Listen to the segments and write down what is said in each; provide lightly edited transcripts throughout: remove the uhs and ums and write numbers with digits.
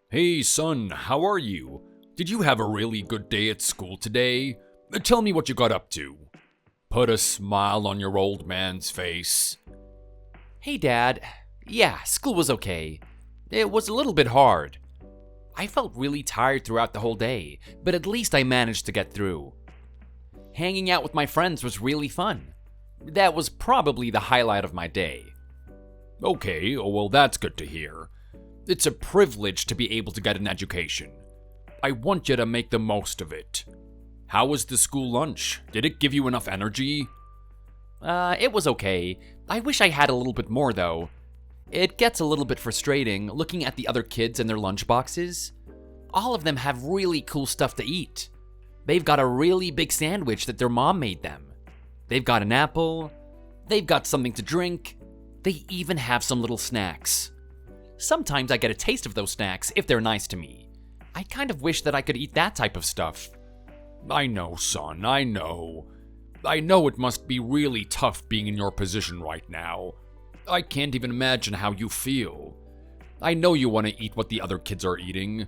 Hey son, how are you? Did you have a really good day at school today? Tell me what you got up to. Put a smile on your old man's face. Hey, Dad. Yeah, school was okay. It was a little bit hard. I felt really tired throughout the whole day, but at least I managed to get through. Hanging out with my friends was really fun. That was probably the highlight of my day. Okay, well that's good to hear. It's a privilege to be able to get an education. I want you to make the most of it. How was the school lunch? Did it give you enough energy? It was okay. I wish I had a little bit more, though. It gets a little bit frustrating looking at the other kids and their lunch boxes. All of them have really cool stuff to eat. They've got a really big sandwich that their mom made them. They've got an apple. They've got something to drink. They even have some little snacks. Sometimes I get a taste of those snacks if they're nice to me. I kind of wish that I could eat that type of stuff. I know, son, I know. I know it must be really tough being in your position right now. I can't even imagine how you feel. I know you want to eat what the other kids are eating.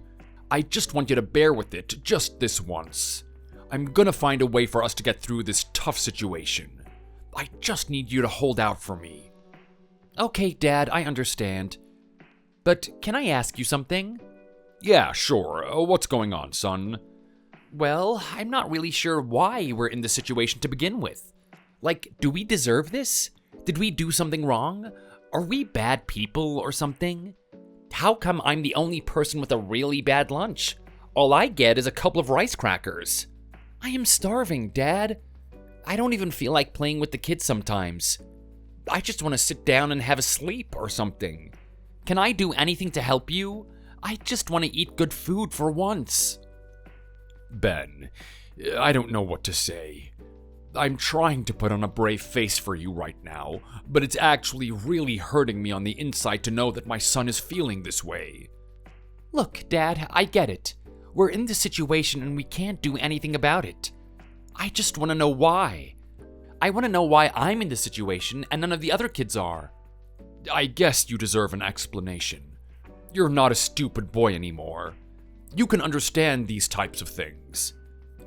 I just want you to bear with it just this once. I'm gonna find a way for us to get through this tough situation. I just need you to hold out for me. Okay, Dad, I understand. But can I ask you something? Yeah, sure. What's going on, son? Well, I'm not really sure why we're in this situation to begin with. Like, do we deserve this? Did we do something wrong? Are we bad people or something? How come I'm the only person with a really bad lunch? All I get is a couple of rice crackers. I am starving, Dad. I don't even feel like playing with the kids sometimes. I just want to sit down and have a sleep or something. Can I do anything to help you? I just want to eat good food for once. Ben, I don't know what to say. I'm trying to put on a brave face for you right now, but it's actually really hurting me on the inside to know that my son is feeling this way. Look, Dad, I get it. We're in this situation and we can't do anything about it. I just want to know why. I want to know why I'm in this situation and none of the other kids are. I guess you deserve an explanation. You're not a stupid boy anymore. You can understand these types of things.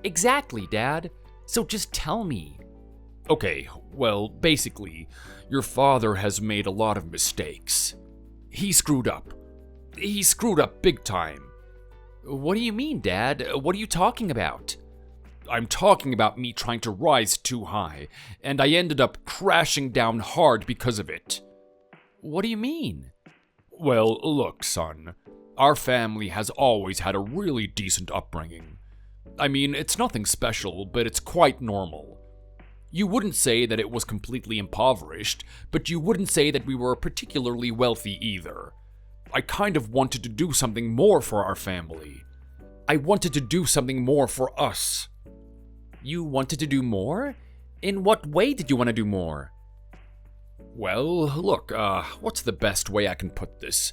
Exactly, Dad. So just tell me. Okay, well, basically, your father has made a lot of mistakes. He screwed up. He screwed up big time. What do you mean, Dad? What are you talking about? I'm talking about me trying to rise too high, and I ended up crashing down hard because of it. What do you mean? Well, look, son. Our family has always had a really decent upbringing. I mean, it's nothing special, but it's quite normal. You wouldn't say that it was completely impoverished, but you wouldn't say that we were particularly wealthy either. I kind of wanted to do something more for our family. I wanted to do something more for us. You wanted to do more? In what way did you want to do more? Well, look, what's the best way I can put this?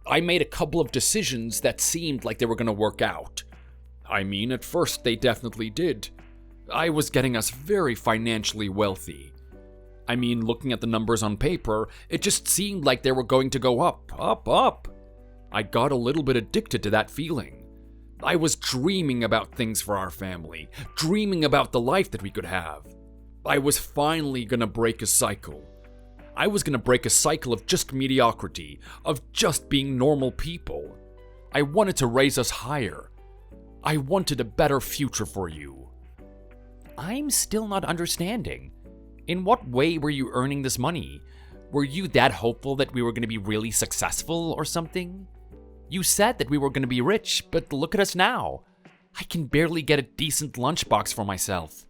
I made a couple of decisions that seemed like they were going to work out. I mean, at first they definitely did. I was getting us very financially wealthy. I mean, looking at the numbers on paper, it just seemed like they were going to go up, up, up. I got a little bit addicted to that feeling. I was dreaming about things for our family, dreaming about the life that we could have. I was finally gonna break a cycle. I was gonna break a cycle of just mediocrity, of just being normal people. I wanted to raise us higher. I wanted a better future for you. I'm still not understanding. In what way were you earning this money? Were you that hopeful that we were going to be really successful or something? You said that we were going to be rich, but look at us now. I can barely get a decent lunchbox for myself.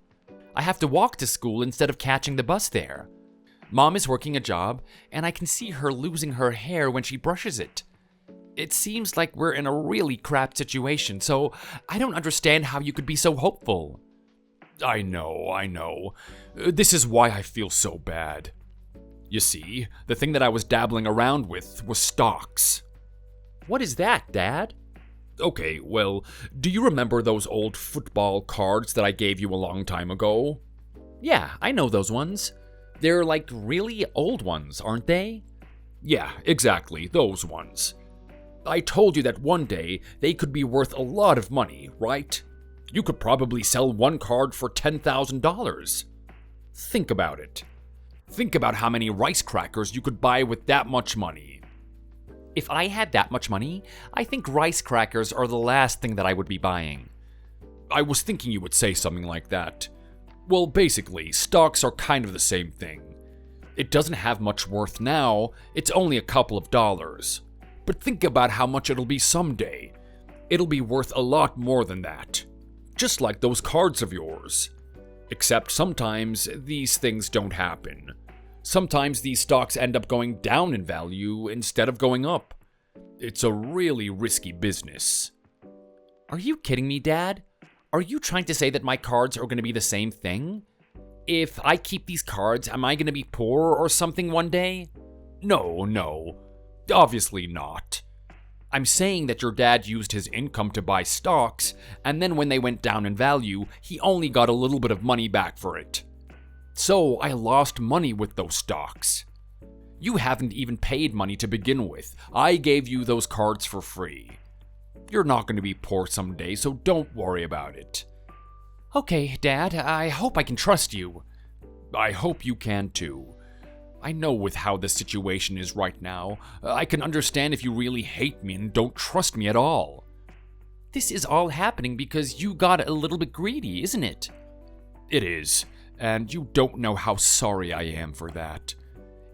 I have to walk to school instead of catching the bus there. Mom is working a job, and I can see her losing her hair when she brushes it. It seems like we're in a really crap situation, so I don't understand how you could be so hopeful. I know. This is why I feel so bad. You see, the thing that I was dabbling around with was stocks. What is that, Dad? Okay, well, do you remember those old football cards that I gave you a long time ago? Yeah, I know those ones. They're like really old ones, aren't they? Yeah, exactly, those ones. I told you that one day they could be worth a lot of money, right? You could probably sell one card for $10,000. Think about it. Think about how many rice crackers you could buy with that much money. If I had that much money, I think rice crackers are the last thing that I would be buying. I was thinking you would say something like that. Well, basically, stocks are kind of the same thing. It doesn't have much worth now, it's only a couple of dollars. But think about how much it'll be someday. It'll be worth a lot more than that. Just like those cards of yours. Except sometimes these things don't happen. Sometimes these stocks end up going down in value instead of going up. It's a really risky business. Are you kidding me, Dad? Are you trying to say that my cards are going to be the same thing? If I keep these cards, am I going to be poor or something one day? No. Obviously not. I'm saying that your dad used his income to buy stocks, and then when they went down in value, he only got a little bit of money back for it. So I lost money with those stocks. You haven't even paid money to begin with. I gave you those cards for free. You're not going to be poor someday, so don't worry about it. Okay, Dad, I hope I can trust you. I hope you can too. I know with how the situation is right now, I can understand if you really hate me and don't trust me at all. This is all happening because you got a little bit greedy, isn't it? It is, and you don't know how sorry I am for that.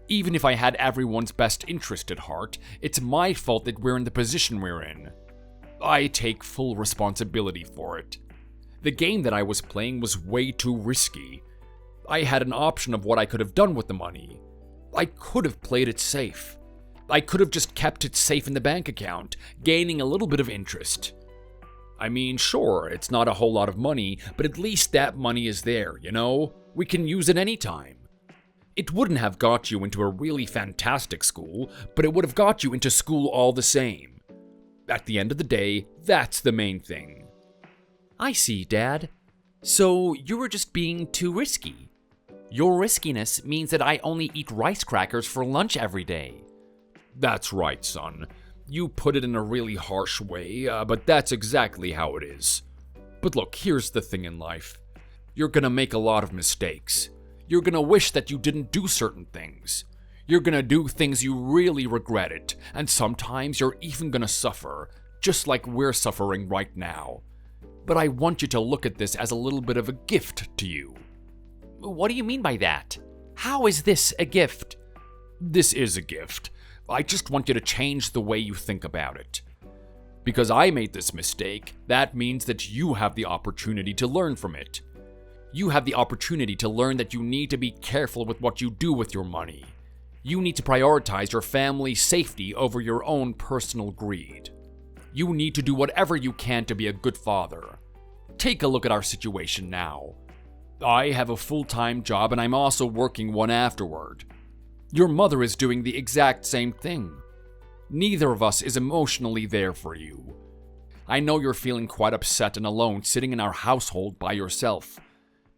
Even if I had everyone's best interest at heart, it's my fault that we're in the position we're in. I take full responsibility for it. The game that I was playing was way too risky. I had an option of what I could have done with the money. I could have played it safe. I could have just kept it safe in the bank account, gaining a little bit of interest. I mean, sure, it's not a whole lot of money, but at least that money is there, you know? We can use it anytime. It wouldn't have got you into a really fantastic school, but it would have got you into school all the same. At the end of the day, that's the main thing. I see, Dad. So you were just being too risky. Your riskiness means that I only eat rice crackers for lunch every day. That's right, son. You put it in a really harsh way, but that's exactly how it is. But look, here's the thing in life. You're gonna make a lot of mistakes. You're gonna wish that you didn't do certain things. You're gonna do things you really regret it, and sometimes you're even gonna suffer, just like we're suffering right now. But I want you to look at this as a little bit of a gift to you. What do you mean by that? How is this a gift? This is a gift. I just want you to change the way you think about it. Because I made this mistake, that means that you have the opportunity to learn from it. You have the opportunity to learn that you need to be careful with what you do with your money. You need to prioritize your family's safety over your own personal greed. You need to do whatever you can to be a good father. Take a look at our situation now. I have a full-time job and I'm also working one afterward. Your mother is doing the exact same thing. Neither of us is emotionally there for you. I know you're feeling quite upset and alone sitting in our household by yourself.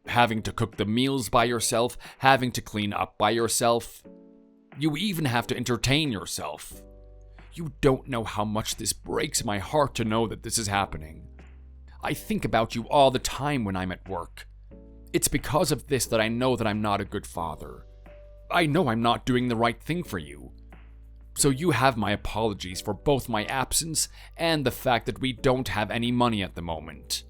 Having to cook the meals by yourself, having to clean up by yourself. You even have to entertain yourself. You don't know how much this breaks my heart to know that this is happening. I think about you all the time when I'm at work. It's because of this that I know that I'm not a good father. I know I'm not doing the right thing for you. So you have my apologies for both my absence and the fact that we don't have any money at the moment.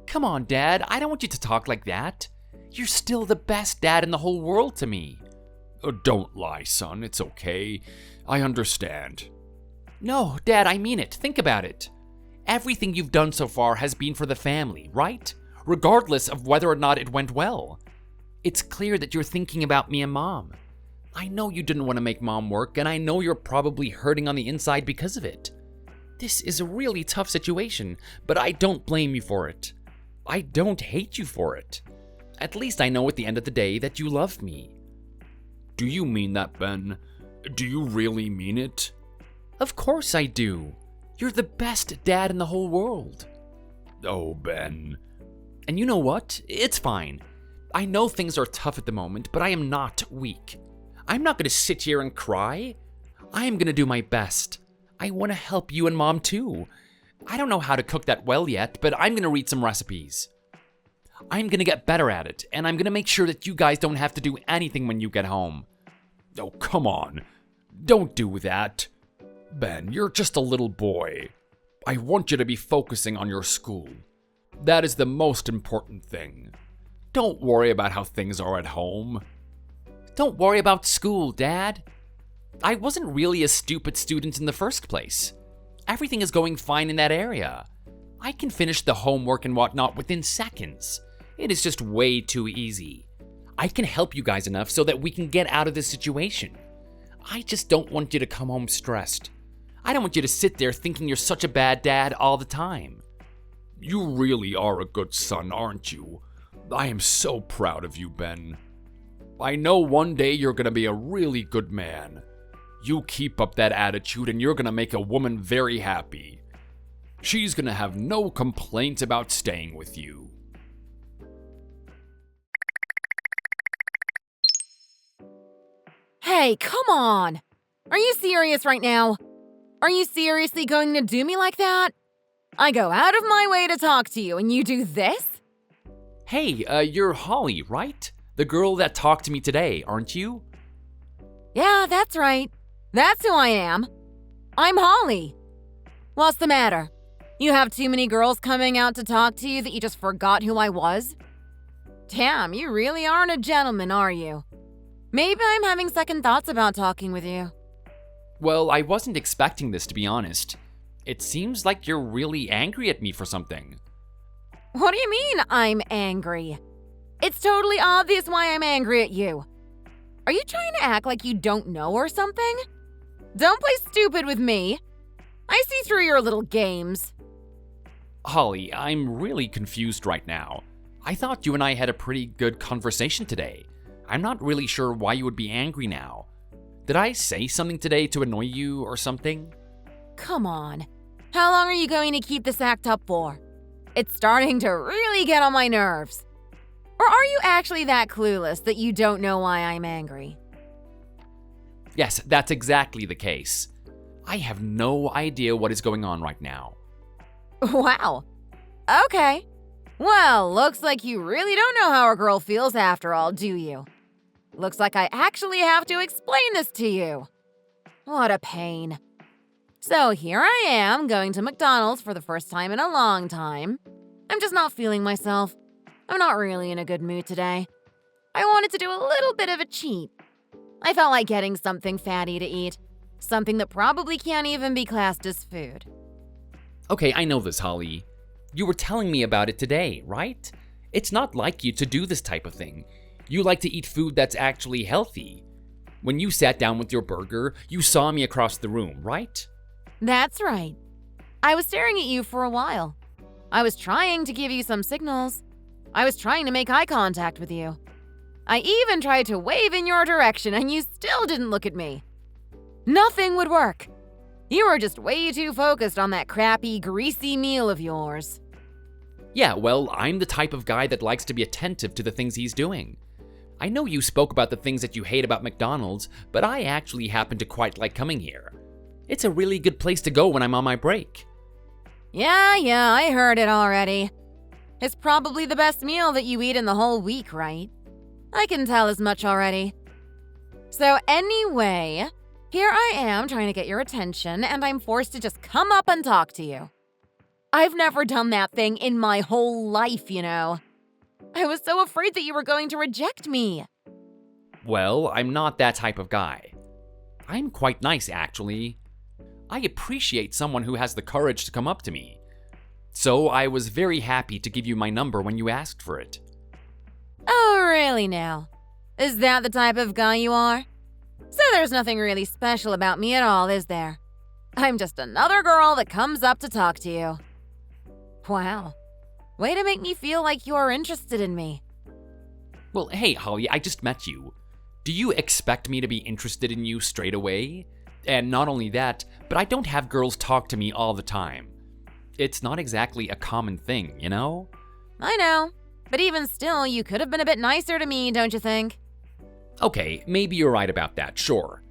Come on, Dad, I don't want you to talk like that. You're still the best dad in the whole world to me. Don't lie, son, it's okay. I understand. No, Dad, I mean it. Think about it. Everything you've done so far has been for the family, right? Regardless of whether or not it went well. It's clear that you're thinking about me and Mom. I know you didn't want to make Mom work, and I know you're probably hurting on the inside because of it. This is a really tough situation, but I don't blame you for it. I don't hate you for it. At least I know at the end of the day that you love me. Do you mean that, Ben? Do you really mean it? Of course I do. You're the best dad in the whole world. Oh, Ben. And you know what? It's fine. I know things are tough at the moment, but I am not weak. I'm not gonna sit here and cry. I am gonna do my best. I wanna help you and Mom too. I don't know how to cook that well yet, but I'm gonna read some recipes. I'm gonna get better at it, and I'm gonna make sure that you guys don't have to do anything when you get home. Oh, come on. Don't do that. Ben, you're just a little boy. I want you to be focusing on your school. That is the most important thing. Don't worry about how things are at home. Don't worry about school, Dad. I wasn't really a stupid student in the first place. Everything is going fine in that area. I can finish the homework and whatnot within seconds. It is just way too easy. I can help you guys enough so that we can get out of this situation. I just don't want you to come home stressed. I don't want you to sit there thinking you're such a bad dad all the time. You really are a good son, aren't you? I am so proud of you, Ben. I know one day you're gonna be a really good man. You keep up that attitude and you're gonna make a woman very happy. She's gonna have no complaints about staying with you. Hey, come on! Are you serious right now? Are you seriously going to do me like that? I go out of my way to talk to you and you do this? Hey, you're Holly, right? The girl that talked to me today, aren't you? Yeah, that's right. That's who I am. I'm Holly. What's the matter? You have too many girls coming out to talk to you that you just forgot who I was? Damn, you really aren't a gentleman, are you? Maybe I'm having second thoughts about talking with you. Well, I wasn't expecting this, to be honest. It seems like you're really angry at me for something. What do you mean, I'm angry? It's totally obvious why I'm angry at you. Are you trying to act like you don't know or something? Don't play stupid with me. I see through your little games. Holly, I'm really confused right now. I thought you and I had a pretty good conversation today. I'm not really sure why you would be angry now. Did I say something today to annoy you or something? Come on. How long are you going to keep this act up for? It's starting to really get on my nerves. Or are you actually that clueless that you don't know why I'm angry? Yes, that's exactly the case. I have no idea what is going on right now. Wow. Okay. Well, looks like you really don't know how a girl feels after all, do you? Looks like I actually have to explain this to you. What a pain. So here I am, going to McDonald's for the first time in a long time. I'm just not feeling myself. I'm not really in a good mood today. I wanted to do a little bit of a cheat. I felt like getting something fatty to eat. Something that probably can't even be classed as food. Okay, I know this, Holly. You were telling me about it today, right? It's not like you to do this type of thing. You like to eat food that's actually healthy. When you sat down with your burger, you saw me across the room, right? That's right. I was staring at you for a while. I was trying to give you some signals. I was trying to make eye contact with you. I even tried to wave in your direction and you still didn't look at me. Nothing would work. You were just way too focused on that crappy, greasy meal of yours. Yeah, well, I'm the type of guy that likes to be attentive to the things he's doing. I know you spoke about the things that you hate about McDonald's, but I actually happen to quite like coming here. It's a really good place to go when I'm on my break. Yeah, I heard it already. It's probably the best meal that you eat in the whole week, right? I can tell as much already. So anyway, here I am trying to get your attention, and I'm forced to just come up and talk to you. I've never done that thing in my whole life, you know. I was so afraid that you were going to reject me. Well, I'm not that type of guy. I'm quite nice, actually. I appreciate someone who has the courage to come up to me. So I was very happy to give you my number when you asked for it. Oh, really now? Is that the type of guy you are? So there's nothing really special about me at all, is there? I'm just another girl that comes up to talk to you. Wow. Way to make me feel like you're interested in me. Well, hey, Holly, I just met you. Do you expect me to be interested in you straight away? And not only that, but I don't have girls talk to me all the time. It's not exactly a common thing, you know? I know. But even still, you could have been a bit nicer to me, don't you think? Okay, maybe you're right about that, sure.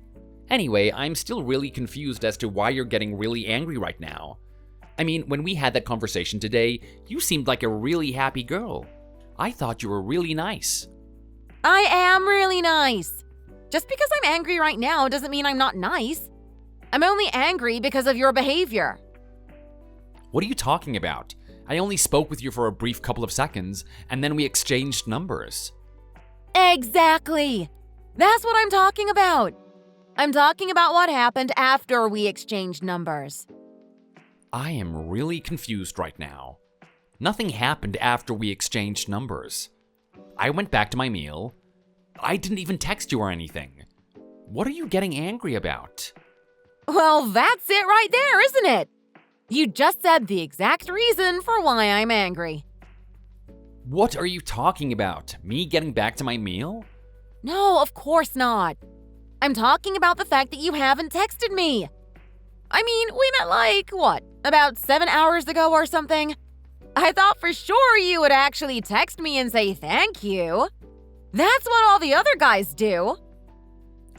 Anyway, I'm still really confused as to why you're getting really angry right now. I mean, when we had that conversation today, you seemed like a really happy girl. I thought you were really nice. I am really nice. Just because I'm angry right now doesn't mean I'm not nice. I'm only angry because of your behavior. What are you talking about? I only spoke with you for a brief couple of seconds, and then we exchanged numbers. Exactly. That's what I'm talking about. I'm talking about what happened after we exchanged numbers. I am really confused right now. Nothing happened after we exchanged numbers. I went back to my meal. I didn't even text you or anything. What are you getting angry about? Well, that's it right there, isn't it? You just said the exact reason for why I'm angry. What are you talking about? Me getting back to my meal? No, of course not. I'm talking about the fact that you haven't texted me. I mean, we met about 7 hours ago or something. I thought for sure you would actually text me and say thank you. That's what all the other guys do.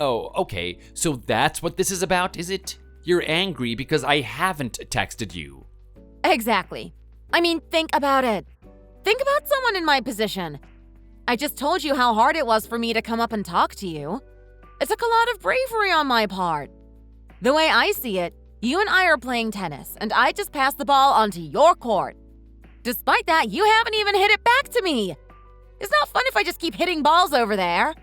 Oh, okay. So that's what this is about, is it? You're angry because I haven't texted you. Exactly. I mean, think about it. Think about someone in my position. I just told you how hard it was for me to come up and talk to you. It took a lot of bravery on my part. The way I see it, you and I are playing tennis, and I just passed the ball onto your court. Despite that, you haven't even hit it back to me. It's not fun if I just keep hitting balls over there.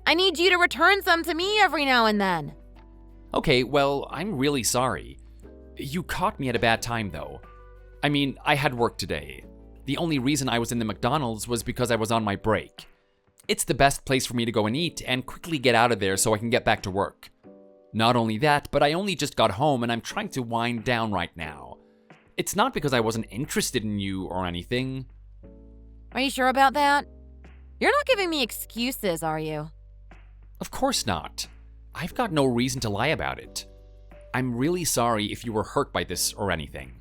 I need you to return some to me every now and then. Okay, well, I'm really sorry. You caught me at a bad time, though. I mean, I had work today. The only reason I was in the McDonald's was because I was on my break. It's the best place for me to go and eat and quickly get out of there so I can get back to work. Not only that, but I only just got home and I'm trying to wind down right now. It's not because I wasn't interested in you or anything. Are you sure about that? You're not giving me excuses, are you? Of course not. I've got no reason to lie about it. I'm really sorry if you were hurt by this or anything.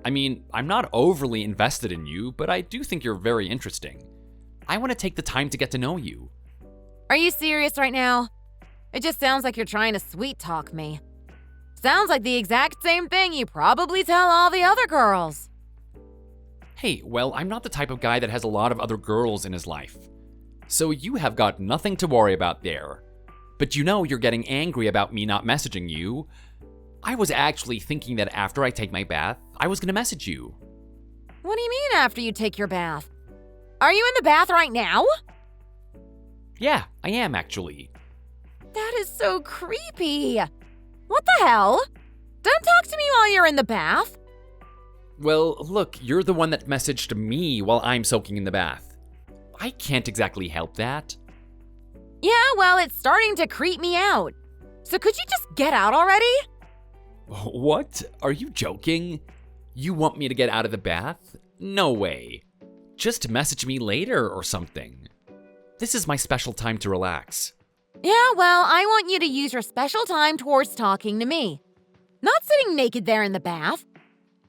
I mean, I'm not overly invested in you, but I do think you're very interesting. I want to take the time to get to know you. Are you serious right now? It just sounds like you're trying to sweet talk me. Sounds like the exact same thing you probably tell all the other girls. Hey, well, I'm not the type of guy that has a lot of other girls in his life. So you have got nothing to worry about there. But you know you're getting angry about me not messaging you. I was actually thinking that after I take my bath, I was gonna message you. What do you mean after you take your bath? Are you in the bath right now? Yeah, I am actually. That is so creepy. What the hell? Don't talk to me while you're in the bath. Well, look, you're the one that messaged me while I'm soaking in the bath. I can't exactly help that. Yeah, well, it's starting to creep me out. So could you just get out already? What? Are you joking? You want me to get out of the bath? No way. Just message me later or something. This is my special time to relax. Yeah, well, I want you to use your special time towards talking to me. Not sitting naked there in the bath.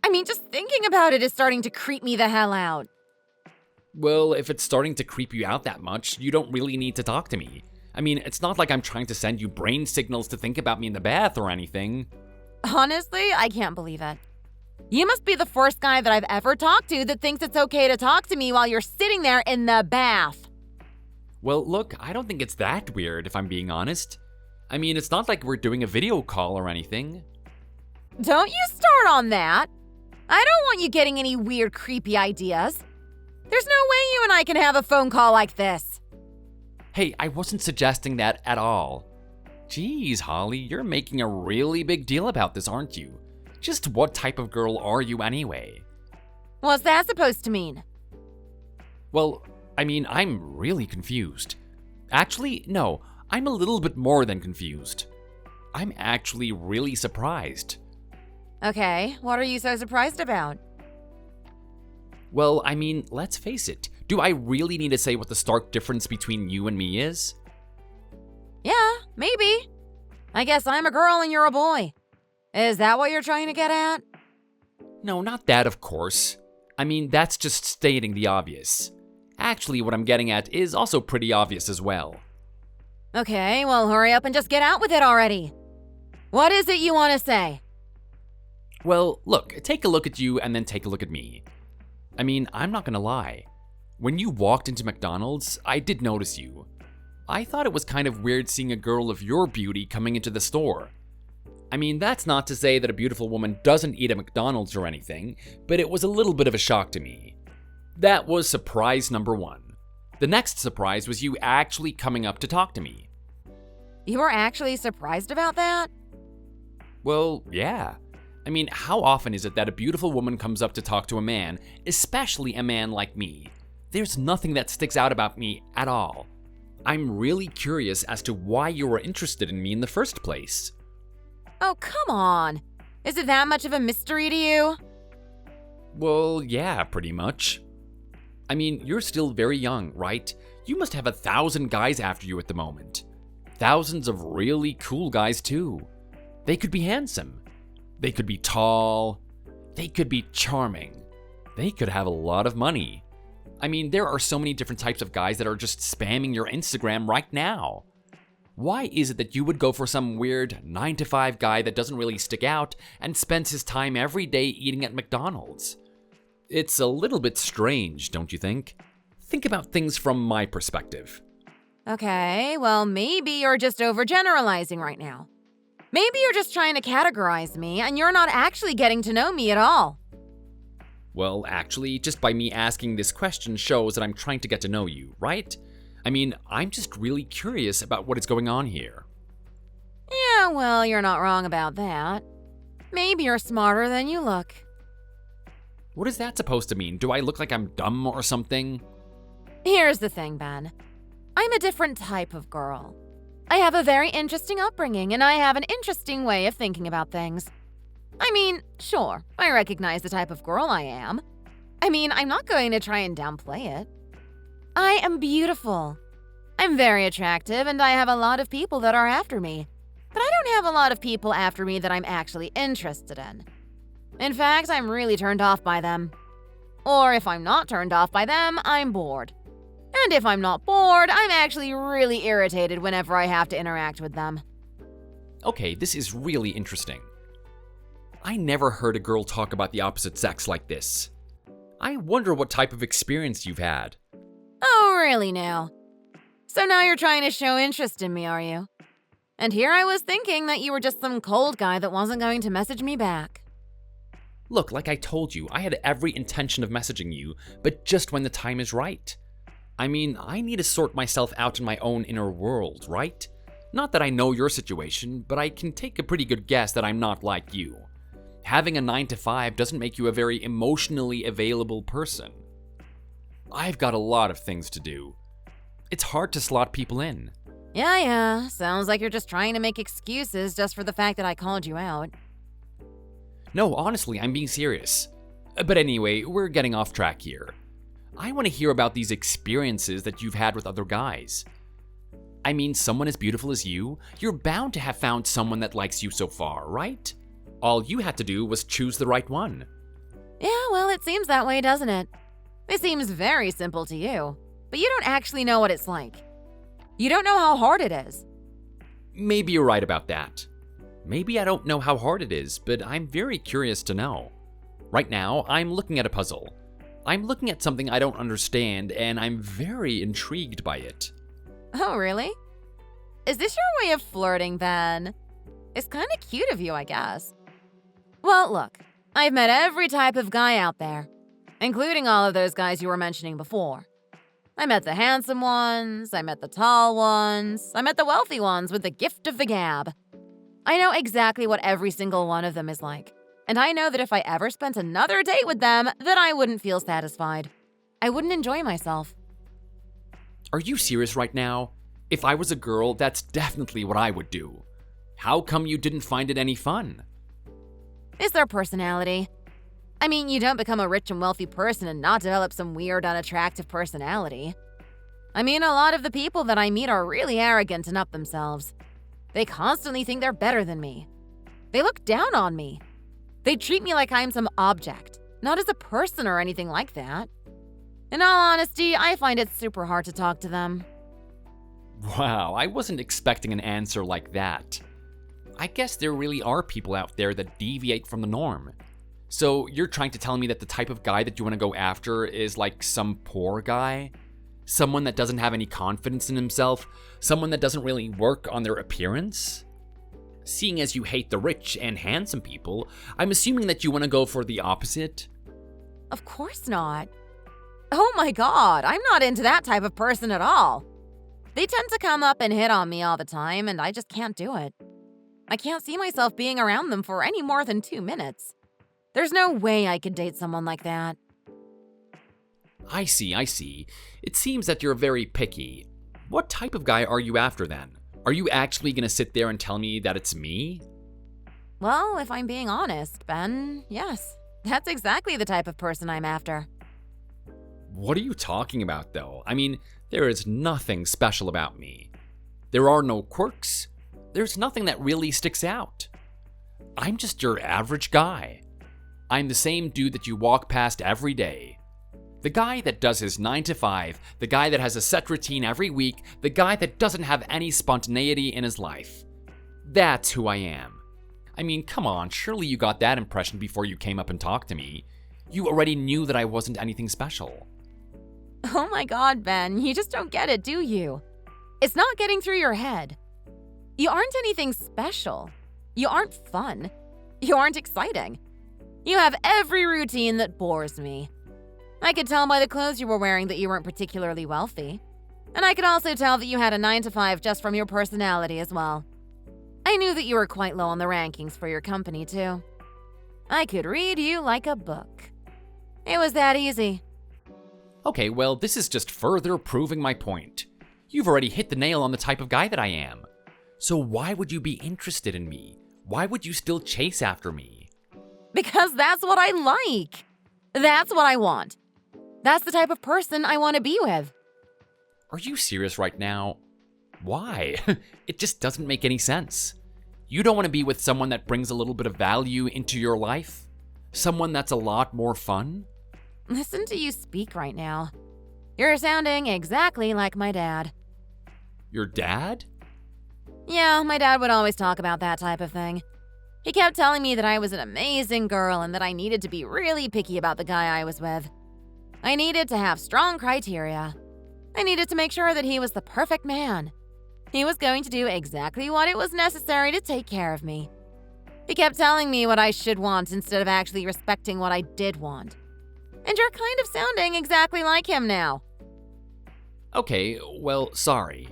I mean, just thinking about it is starting to creep me the hell out. Well, if it's starting to creep you out that much, you don't really need to talk to me. I mean, it's not like I'm trying to send you brain signals to think about me in the bath or anything. Honestly, I can't believe it. You must be the first guy that I've ever talked to that thinks it's okay to talk to me while you're sitting there in the bath. Well, look, I don't think it's that weird, if I'm being honest. I mean, it's not like we're doing a video call or anything. Don't you start on that. I don't want you getting any weird, creepy ideas. There's no way you and I can have a phone call like this. Hey, I wasn't suggesting that at all. Geez, Holly, you're making a really big deal about this, aren't you? Just what type of girl are you anyway? What's that supposed to mean? Well, I mean, I'm really confused. Actually, no, I'm a little bit more than confused. I'm actually really surprised. Okay, what are you so surprised about? Well, I mean, let's face it. Do I really need to say what the stark difference between you and me is? Yeah, maybe. I guess I'm a girl and you're a boy. Is that what you're trying to get at? No, not that, of course. I mean, that's just stating the obvious. Actually, what I'm getting at is also pretty obvious as well. Okay, well, hurry up and just get out with it already. What is it you want to say? Well, look, take a look at you and then take a look at me. I mean, I'm not gonna lie. When you walked into McDonald's, I did notice you. I thought it was kind of weird seeing a girl of your beauty coming into the store. I mean, that's not to say that a beautiful woman doesn't eat at McDonald's or anything, but it was a little bit of a shock to me. That was surprise number one. The next surprise was you actually coming up to talk to me. You were actually surprised about that? Well, yeah. I mean, how often is it that a beautiful woman comes up to talk to a man, especially a man like me? There's nothing that sticks out about me at all. I'm really curious as to why you were interested in me in the first place. Oh, come on. Is it that much of a mystery to you? Well, yeah, pretty much. I mean, you're still very young, right? You must have 1,000 guys after you at the moment. Thousands of really cool guys, too. They could be handsome. They could be tall. They could be charming. They could have a lot of money. I mean, there are so many different types of guys that are just spamming your Instagram right now. Why is it that you would go for some weird 9-to-5 guy that doesn't really stick out and spends his time every day eating at McDonald's? It's a little bit strange, don't you think? Think about things from my perspective. Okay, well, maybe you're just overgeneralizing right now. Maybe you're just trying to categorize me and you're not actually getting to know me at all. Well, actually, just by me asking this question shows that I'm trying to get to know you, right? I mean, I'm just really curious about what is going on here. Yeah, well, you're not wrong about that. Maybe you're smarter than you look. What is that supposed to mean? Do I look like I'm dumb or something? Here's the thing, Ben. I'm a different type of girl. I have a very interesting upbringing, and I have an interesting way of thinking about things. I mean, sure, I recognize the type of girl I am. I mean, I'm not going to try and downplay it. I am beautiful. I'm very attractive, and I have a lot of people that are after me. But I don't have a lot of people after me that I'm actually interested in. In fact, I'm really turned off by them. Or if I'm not turned off by them, I'm bored. And if I'm not bored, I'm actually really irritated whenever I have to interact with them. Okay, this is really interesting. I never heard a girl talk about the opposite sex like this. I wonder what type of experience you've had. Oh, really now? So now you're trying to show interest in me, are you? And here I was thinking that you were just some cold guy that wasn't going to message me back. Look, like I told you, I had every intention of messaging you, but just when the time is right. I mean, I need to sort myself out in my own inner world, right? Not that I know your situation, but I can take a pretty good guess that I'm not like you. Having a 9-to-5 doesn't make you a very emotionally available person. I've got a lot of things to do. It's hard to slot people in. Yeah, sounds like you're just trying to make excuses just for the fact that I called you out. No, honestly, I'm being serious. But anyway, we're getting off track here. I want to hear about these experiences that you've had with other guys. I mean, someone as beautiful as you, you're bound to have found someone that likes you so far, right? All you had to do was choose the right one. Yeah, well, it seems that way, doesn't it? It seems very simple to you, but you don't actually know what it's like. You don't know how hard it is. Maybe you're right about that. Maybe I don't know how hard it is, but I'm very curious to know. Right now, I'm looking at a puzzle. I'm looking at something I don't understand, and I'm very intrigued by it. Oh, really? Is this your way of flirting, Ben? It's kind of cute of you, I guess. Well, look, I've met every type of guy out there, including all of those guys you were mentioning before. I met the handsome ones, I met the tall ones, I met the wealthy ones with the gift of the gab. I know exactly what every single one of them is like, and I know that if I ever spent another date with them, that I wouldn't feel satisfied. I wouldn't enjoy myself. Are you serious right now? If I was a girl, that's definitely what I would do. How come you didn't find it any fun? It's their personality. I mean, you don't become a rich and wealthy person and not develop some weird, unattractive personality. I mean, a lot of the people that I meet are really arrogant and up themselves. They constantly think they're better than me. They look down on me. They treat me like I'm some object, not as a person or anything like that. In all honesty, I find it super hard to talk to them. Wow, I wasn't expecting an answer like that. I guess there really are people out there that deviate from the norm. So you're trying to tell me that the type of guy that you want to go after is like some poor guy? Someone that doesn't have any confidence in himself? Someone that doesn't really work on their appearance? Seeing as you hate the rich and handsome people, I'm assuming that you want to go for the opposite? Of course not. Oh my god, I'm not into that type of person at all. They tend to come up and hit on me all the time, and I just can't do it. I can't see myself being around them for any more than 2 minutes. There's no way I could date someone like that. I see. It seems that you're very picky. What type of guy are you after then? Are you actually gonna sit there and tell me that it's me? Well, if I'm being honest, Ben, yes. That's exactly the type of person I'm after. What are you talking about, though? I mean, there is nothing special about me. There are no quirks. There's nothing that really sticks out. I'm just your average guy. I'm the same dude that you walk past every day. The guy that does his 9 to 5, the guy that has a set routine every week, the guy that doesn't have any spontaneity in his life. That's who I am. I mean, come on, surely you got that impression before you came up and talked to me. You already knew that I wasn't anything special. Oh my god, Ben, you just don't get it, do you? It's not getting through your head. You aren't anything special. You aren't fun. You aren't exciting. You have every routine that bores me. I could tell by the clothes you were wearing that you weren't particularly wealthy. And I could also tell that you had a 9 to 5 just from your personality as well. I knew that you were quite low on the rankings for your company, too. I could read you like a book. It was that easy. Okay, well, this is just further proving my point. You've already hit the nail on the type of guy that I am. So why would you be interested in me? Why would you still chase after me? Because that's what I like. That's what I want. That's the type of person I want to be with. Are you serious right now? Why? It just doesn't make any sense. You don't want to be with someone that brings a little bit of value into your life? Someone that's a lot more fun? Listen to you speak right now. You're sounding exactly like my dad. Your dad? Yeah, my dad would always talk about that type of thing. He kept telling me that I was an amazing girl and that I needed to be really picky about the guy I was with. I needed to have strong criteria. I needed to make sure that he was the perfect man. He was going to do exactly what it was necessary to take care of me. He kept telling me what I should want instead of actually respecting what I did want. And you're kind of sounding exactly like him now. Okay, well, sorry.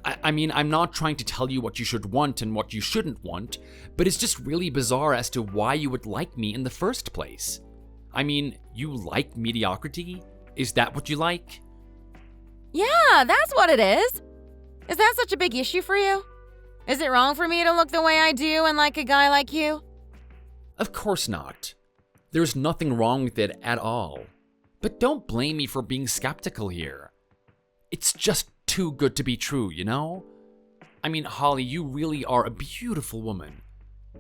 I mean, I'm not trying to tell you what you should want and what you shouldn't want, but it's just really bizarre as to why you would like me in the first place. I mean, you like mediocrity? Is that what you like? Yeah, that's what it is. Is that such a big issue for you? Is it wrong for me to look the way I do and like a guy like you? Of course not. There's nothing wrong with it at all. But don't blame me for being skeptical here. It's just too good to be true, you know? I mean, Holly, you really are a beautiful woman.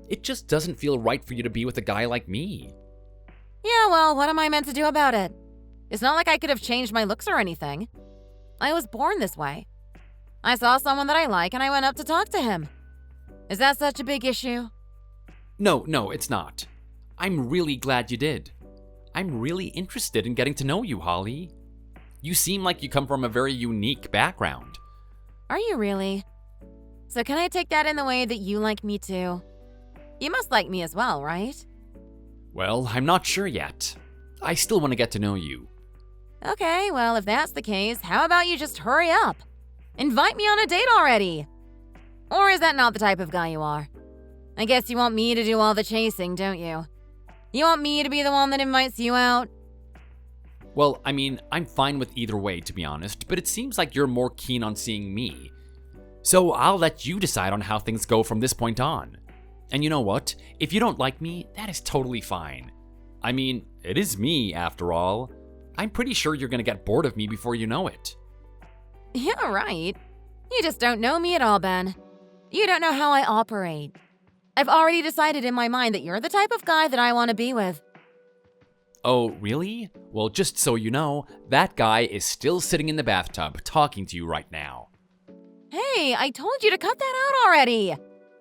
It just doesn't feel right for you to be with a guy like me. Yeah, well, what am I meant to do about it? It's not like I could have changed my looks or anything. I was born this way. I saw someone that I like and I went up to talk to him. Is that such a big issue? No, it's not. I'm really glad you did. I'm really interested in getting to know you, Holly. You seem like you come from a very unique background. Are you really? So can I take that in the way that you like me too? You must like me as well, right? Well, I'm not sure yet. I still want to get to know you. Okay, well, if that's the case, how about you just hurry up? Invite me on a date already! Or is that not the type of guy you are? I guess you want me to do all the chasing, don't you? You want me to be the one that invites you out? Well, I mean, I'm fine with either way, to be honest, but it seems like you're more keen on seeing me. So I'll let you decide on how things go from this point on. And you know what? If you don't like me, that is totally fine. I mean, it is me, after all. I'm pretty sure you're gonna get bored of me before you know it. Yeah, right. You just don't know me at all, Ben. You don't know how I operate. I've already decided in my mind that you're the type of guy that I want to be with. Oh, really? Well, just so you know, that guy is still sitting in the bathtub talking to you right now. Hey, I told you to cut that out already.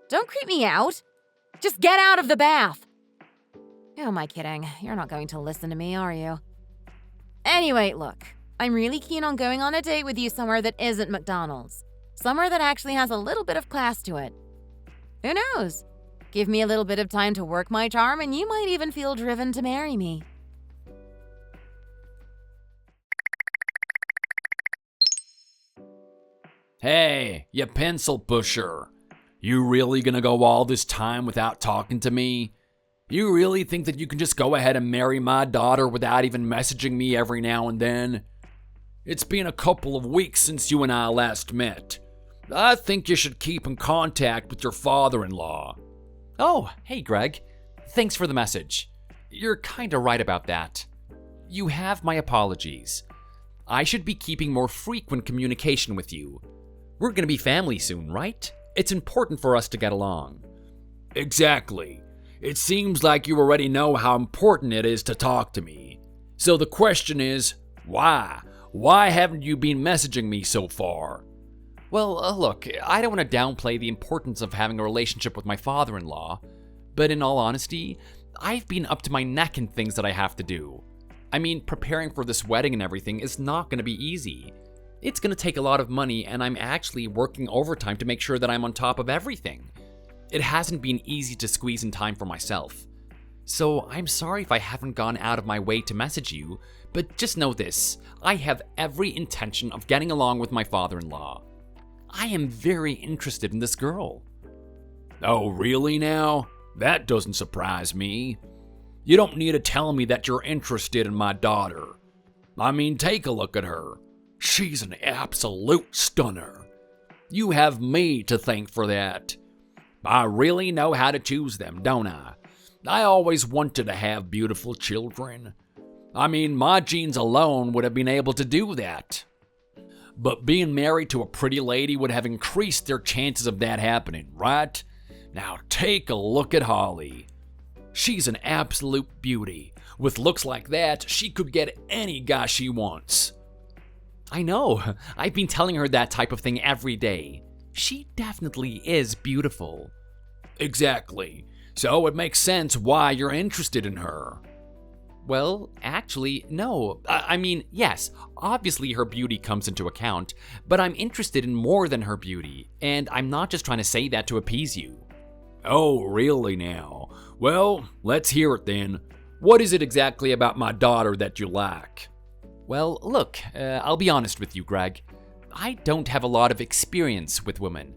Don't creep me out. Just get out of the bath. Who am I kidding? You're not going to listen to me, are you? Anyway, look, I'm really keen on going on a date with you somewhere that isn't McDonald's. Somewhere that actually has a little bit of class to it. Who knows? Give me a little bit of time to work my charm and you might even feel driven to marry me. Hey, you pencil pusher. You really gonna go all this time without talking to me? You really think that you can just go ahead and marry my daughter without even messaging me every now and then? It's been a couple of weeks since you and I last met. I think you should keep in contact with your father-in-law. Oh, hey Greg. Thanks for the message. You're kinda right about that. You have my apologies. I should be keeping more frequent communication with you. We're gonna be family soon, right? It's important for us to get along. Exactly. It seems like you already know how important it is to talk to me. So the question is, why? Why haven't you been messaging me so far? Well, look, I don't want to downplay the importance of having a relationship with my father-in-law, but in all honesty, I've been up to my neck in things that I have to do. I mean, preparing for this wedding and everything is not going to be easy. It's going to take a lot of money, and I'm actually working overtime to make sure that I'm on top of everything. It hasn't been easy to squeeze in time for myself. So I'm sorry if I haven't gone out of my way to message you, but just know this, I have every intention of getting along with my father-in-law. I am very interested in this girl. Oh, really now? That doesn't surprise me. You don't need to tell me that you're interested in my daughter. I mean, take a look at her. She's an absolute stunner. You have me to thank for that. I really know how to choose them, don't I? I always wanted to have beautiful children. I mean, my genes alone would have been able to do that. But being married to a pretty lady would have increased their chances of that happening, right? Now take a look at Holly. She's an absolute beauty. With looks like that, she could get any guy she wants. I know. I've been telling her that type of thing every day. She definitely is beautiful. Exactly. So it makes sense why you're interested in her. Well, actually, no. I mean, yes, obviously her beauty comes into account, but I'm interested in more than her beauty, and I'm not just trying to say that to appease you. Oh, really now? Well, let's hear it then. What is it exactly about my daughter that you like? Well, look, I'll be honest with you, Greg. I don't have a lot of experience with women.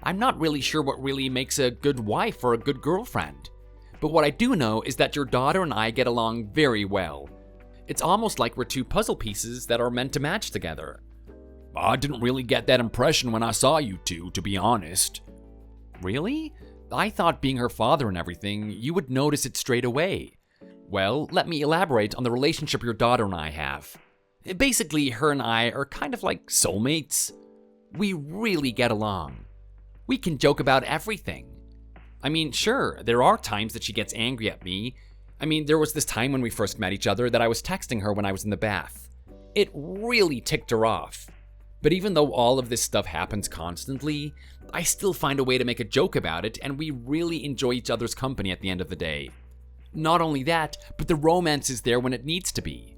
I'm not really sure what really makes a good wife or a good girlfriend. But what I do know is that your daughter and I get along very well. It's almost like we're two puzzle pieces that are meant to match together. I didn't really get that impression when I saw you two, to be honest. Really? I thought being her father and everything, you would notice it straight away. Well, let me elaborate on the relationship your daughter and I have. Basically, her and I are kind of like soulmates. We really get along. We can joke about everything. I mean, sure, there are times that she gets angry at me. I mean, there was this time when we first met each other that I was texting her when I was in the bath. It really ticked her off. But even though all of this stuff happens constantly, I still find a way to make a joke about it, and we really enjoy each other's company at the end of the day. Not only that, but the romance is there when it needs to be.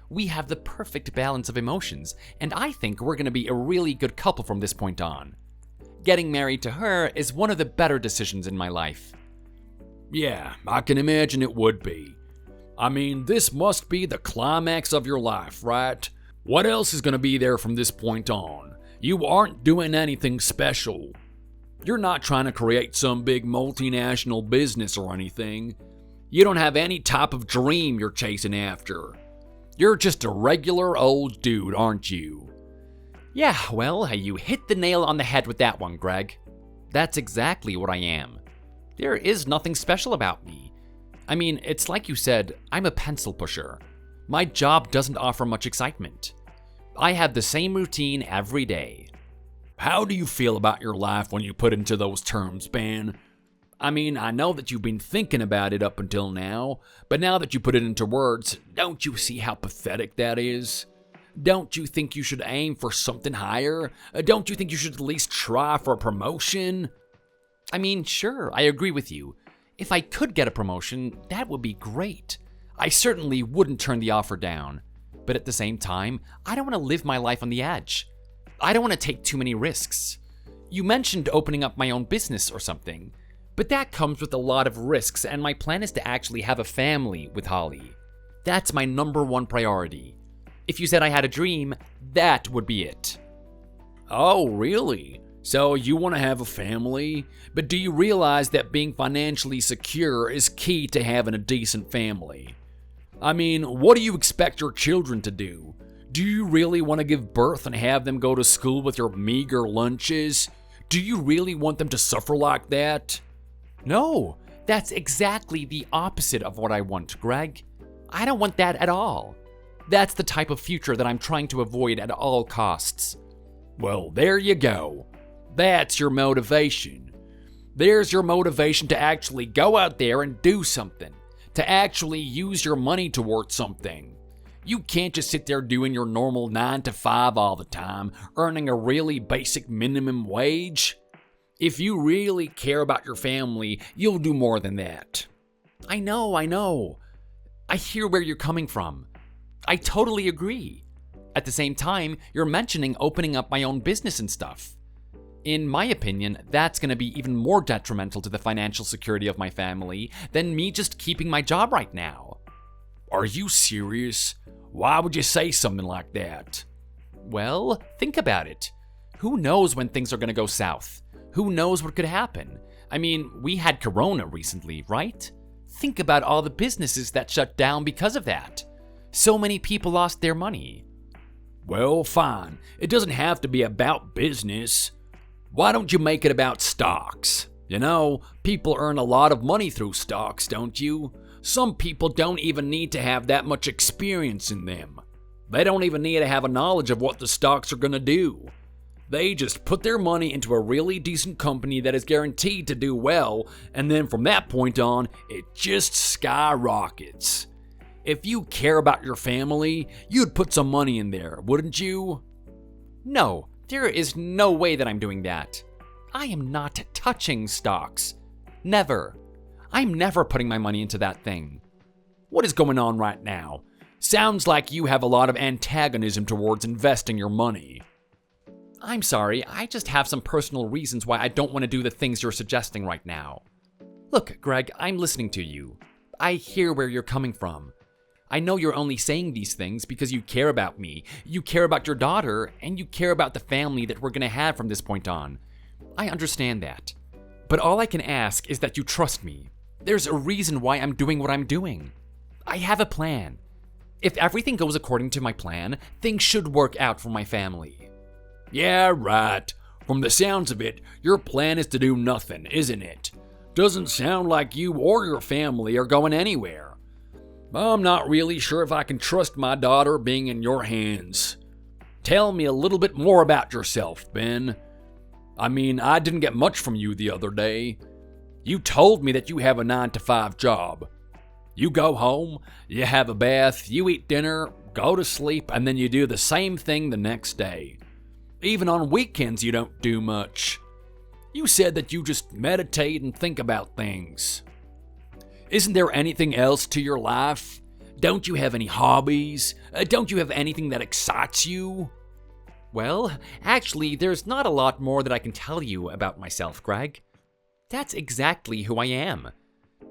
We have the perfect balance of emotions, and I think we're going to be a really good couple from this point on. Getting married to her is one of the better decisions in my life. Yeah, I can imagine it would be. I mean, this must be the climax of your life, right? What else is going to be there from this point on? You aren't doing anything special. You're not trying to create some big multinational business or anything. You don't have any type of dream you're chasing after. You're just a regular old dude, aren't you? Yeah, well, you hit the nail on the head with that one, Greg. That's exactly what I am. There is nothing special about me. I mean, it's like you said, I'm a pencil pusher. My job doesn't offer much excitement. I have the same routine every day. How do you feel about your life when you put into those terms, Ben? I mean, I know that you've been thinking about it up until now, but now that you put it into words, don't you see how pathetic that is? Don't you think you should aim for something higher? Don't you think you should at least try for a promotion? I mean, sure, I agree with you. If I could get a promotion, that would be great. I certainly wouldn't turn the offer down. But at the same time, I don't want to live my life on the edge. I don't want to take too many risks. You mentioned opening up my own business or something, but that comes with a lot of risks, and my plan is to actually have a family with Holly. That's my number one priority. If you said I had a dream, that would be it. Oh, really? So you want to have a family? But do you realize that being financially secure is key to having a decent family? I mean, what do you expect your children to do? Do you really want to give birth and have them go to school with your meager lunches? Do you really want them to suffer like that? No, that's exactly the opposite of what I want, Greg. I don't want that at all. That's the type of future that I'm trying to avoid at all costs. Well, there you go. That's your motivation. There's your motivation to actually go out there and do something, to actually use your money towards something. You can't just sit there doing your normal 9 to 5 all the time, earning a really basic minimum wage. If you really care about your family, you'll do more than that. I know. I hear where you're coming from. I totally agree. At the same time, you're mentioning opening up my own business and stuff. In my opinion, that's going to be even more detrimental to the financial security of my family than me just keeping my job right now. Are you serious? Why would you say something like that? Well, think about it. Who knows when things are going to go south? Who knows what could happen? I mean, we had Corona recently, right? Think about all the businesses that shut down because of that. So many people lost their money. Well, fine. It doesn't have to be about business. Why don't you make it about stocks? You know, people earn a lot of money through stocks, don't you? Some people don't even need to have that much experience in them. They don't even need to have a knowledge of what the stocks are going to do. They just put their money into a really decent company that is guaranteed to do well, and then from that point on, it just skyrockets. If you care about your family, you'd put some money in there, wouldn't you? No, there is no way that I'm doing that. I am not touching stocks. Never. I'm never putting my money into that thing. What is going on right now? Sounds like you have a lot of antagonism towards investing your money. I'm sorry, I just have some personal reasons why I don't want to do the things you're suggesting right now. Look, Greg, I'm listening to you. I hear where you're coming from. I know you're only saying these things because you care about me, you care about your daughter, and you care about the family that we're going to have from this point on. I understand that. But all I can ask is that you trust me. There's a reason why I'm doing what I'm doing. I have a plan. If everything goes according to my plan, things should work out for my family. Yeah, right. From the sounds of it, your plan is to do nothing, isn't it? Doesn't sound like you or your family are going anywhere. I'm not really sure if I can trust my daughter being in your hands. Tell me a little bit more about yourself, Ben. I mean, I didn't get much from you the other day. You told me that you have a 9 to 5 job. You go home, you have a bath, you eat dinner, go to sleep, and then you do the same thing the next day. Even on weekends, you don't do much. You said that you just meditate and think about things. Isn't there anything else to your life? Don't you have any hobbies? Don't you have anything that excites you? Well, actually, there's not a lot more that I can tell you about myself, Greg. That's exactly who I am.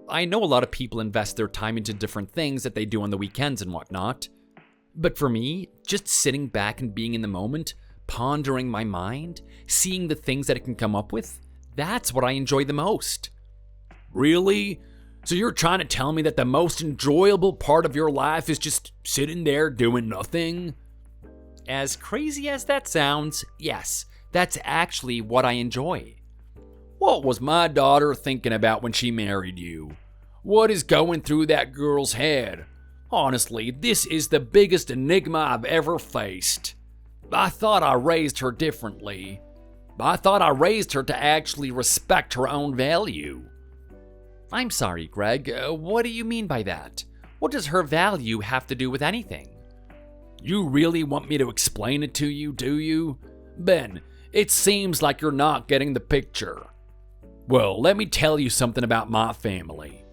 I know a lot of people invest their time into different things that they do on the weekends and whatnot. But for me, just sitting back and being in the moment, pondering my mind, seeing the things that it can come up with, that's what I enjoy the most. Really? So you're trying to tell me that the most enjoyable part of your life is just sitting there doing nothing? As crazy as that sounds, yes, that's actually what I enjoy. What was my daughter thinking about when she married you? What is going through that girl's head? Honestly, this is the biggest enigma I've ever faced. I thought I raised her differently. I thought I raised her to actually respect her own value. I'm sorry, Greg. What do you mean by that? What does her value have to do with anything? You really want me to explain it to you, do you? Ben, it seems like you're not getting the picture. Well, let me tell you something about my family.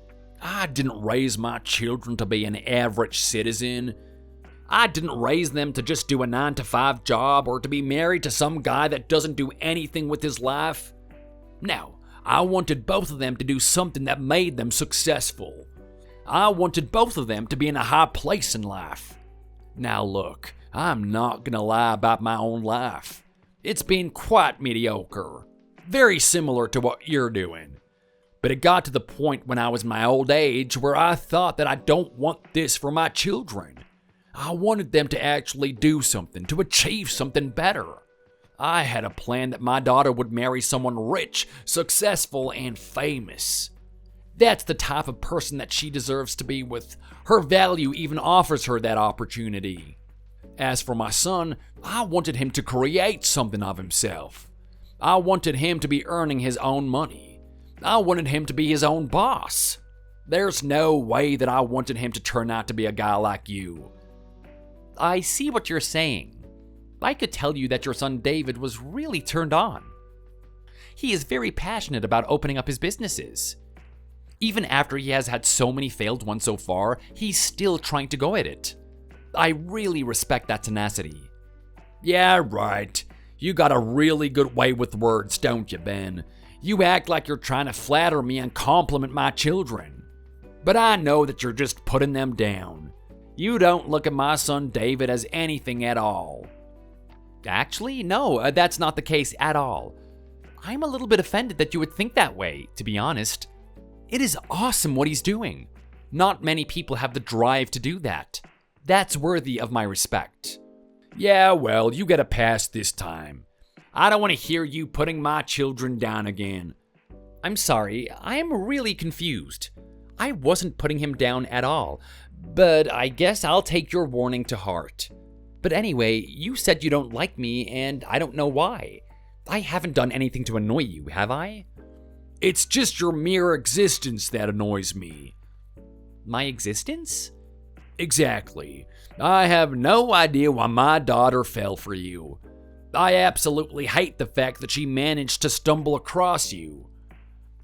I didn't raise my children to be an average citizen. I didn't raise them to just do a 9-to-5 job or to be married to some guy that doesn't do anything with his life. No, I wanted both of them to do something that made them successful. I wanted both of them to be in a high place in life. Now look, I'm not gonna lie about my own life. It's been quite mediocre. Very similar to what you're doing. But it got to the point when I was in my old age where I thought that I don't want this for my children. I wanted them to actually do something, to achieve something better. I had a plan that my daughter would marry someone rich, successful, and famous. That's the type of person that she deserves to be with. Her value even offers her that opportunity. As for my son, I wanted him to create something of himself. I wanted him to be earning his own money. I wanted him to be his own boss. There's no way that I wanted him to turn out to be a guy like you. I see what you're saying. I could tell you that your son David was really turned on. He is very passionate about opening up his businesses. Even after he has had so many failed ones so far, he's still trying to go at it. I really respect that tenacity. Yeah, right. You got a really good way with words, don't you, Ben? You act like you're trying to flatter me and compliment my children. But I know that you're just putting them down. You don't look at my son David as anything at all. Actually, no, that's not the case at all. I'm a little bit offended that you would think that way, to be honest. It is awesome what he's doing. Not many people have the drive to do that. That's worthy of my respect. Yeah, well, you get a pass this time. I don't want to hear you putting my children down again. I'm sorry, I am really confused. I wasn't putting him down at all, but I guess I'll take your warning to heart. But anyway, you said you don't like me, and I don't know why. I haven't done anything to annoy you, have I? It's just your mere existence that annoys me. My existence? Exactly. I have no idea why my daughter fell for you. I absolutely hate the fact that she managed to stumble across you.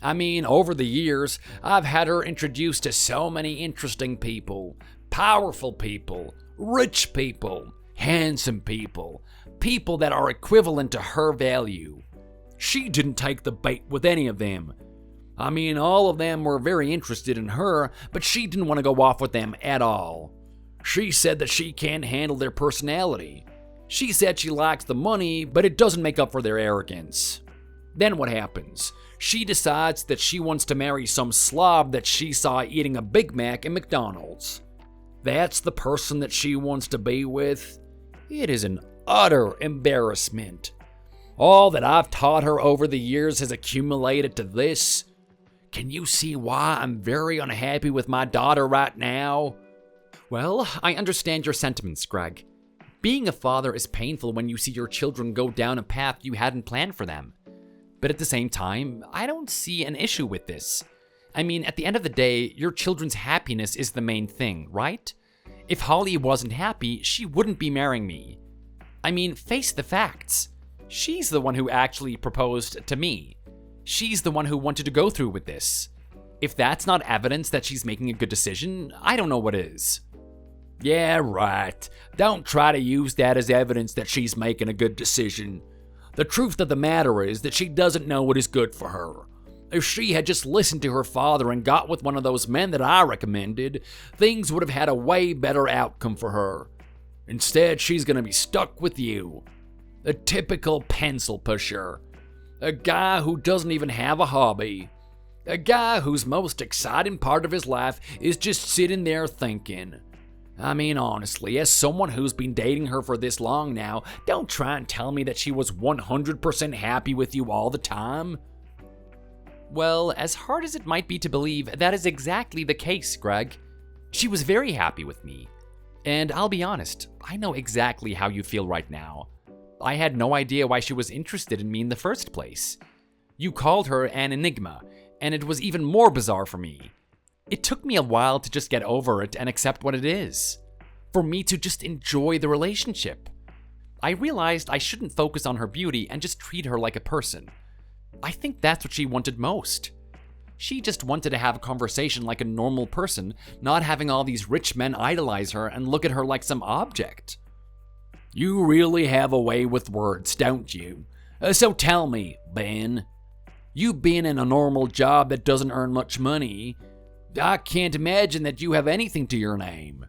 I mean, over the years, I've had her introduced to so many interesting people, powerful people, rich people, handsome people, people that are equivalent to her value. She didn't take the bait with any of them. I mean, all of them were very interested in her, but she didn't want to go off with them at all. She said that she can't handle their personality. She said she likes the money, but it doesn't make up for their arrogance. Then what happens? She decides that she wants to marry some slob that she saw eating a Big Mac at McDonald's. That's the person that she wants to be with? It is an utter embarrassment. All that I've taught her over the years has accumulated to this. Can you see why I'm very unhappy with my daughter right now? Well, I understand your sentiments, Greg. Being a father is painful when you see your children go down a path you hadn't planned for them. But at the same time, I don't see an issue with this. I mean, at the end of the day, your children's happiness is the main thing, right? If Holly wasn't happy, she wouldn't be marrying me. I mean, face the facts. She's the one who actually proposed to me. She's the one who wanted to go through with this. If that's not evidence that she's making a good decision, I don't know what is. Yeah, right. Don't try to use that as evidence that she's making a good decision. The truth of the matter is that she doesn't know what is good for her. If she had just listened to her father and got with one of those men that I recommended, things would have had a way better outcome for her. Instead, she's gonna be stuck with you. A typical pencil pusher. A guy who doesn't even have a hobby. A guy whose most exciting part of his life is just sitting there thinking. I mean, honestly, as someone who's been dating her for this long now, don't try and tell me that she was 100% happy with you all the time. Well, as hard as it might be to believe, that is exactly the case, Greg. She was very happy with me. And I'll be honest, I know exactly how you feel right now. I had no idea why she was interested in me in the first place. You called her an enigma, and it was even more bizarre for me. It took me a while to just get over it and accept what it is. for me to just enjoy the relationship. I realized I shouldn't focus on her beauty and just treat her like a person. I think that's what she wanted most. She just wanted to have a conversation like a normal person, not having all these rich men idolize her and look at her like some object. You really have a way with words, don't you? So tell me, Ben, you being in a normal job that doesn't earn much money, I can't imagine that you have anything to your name.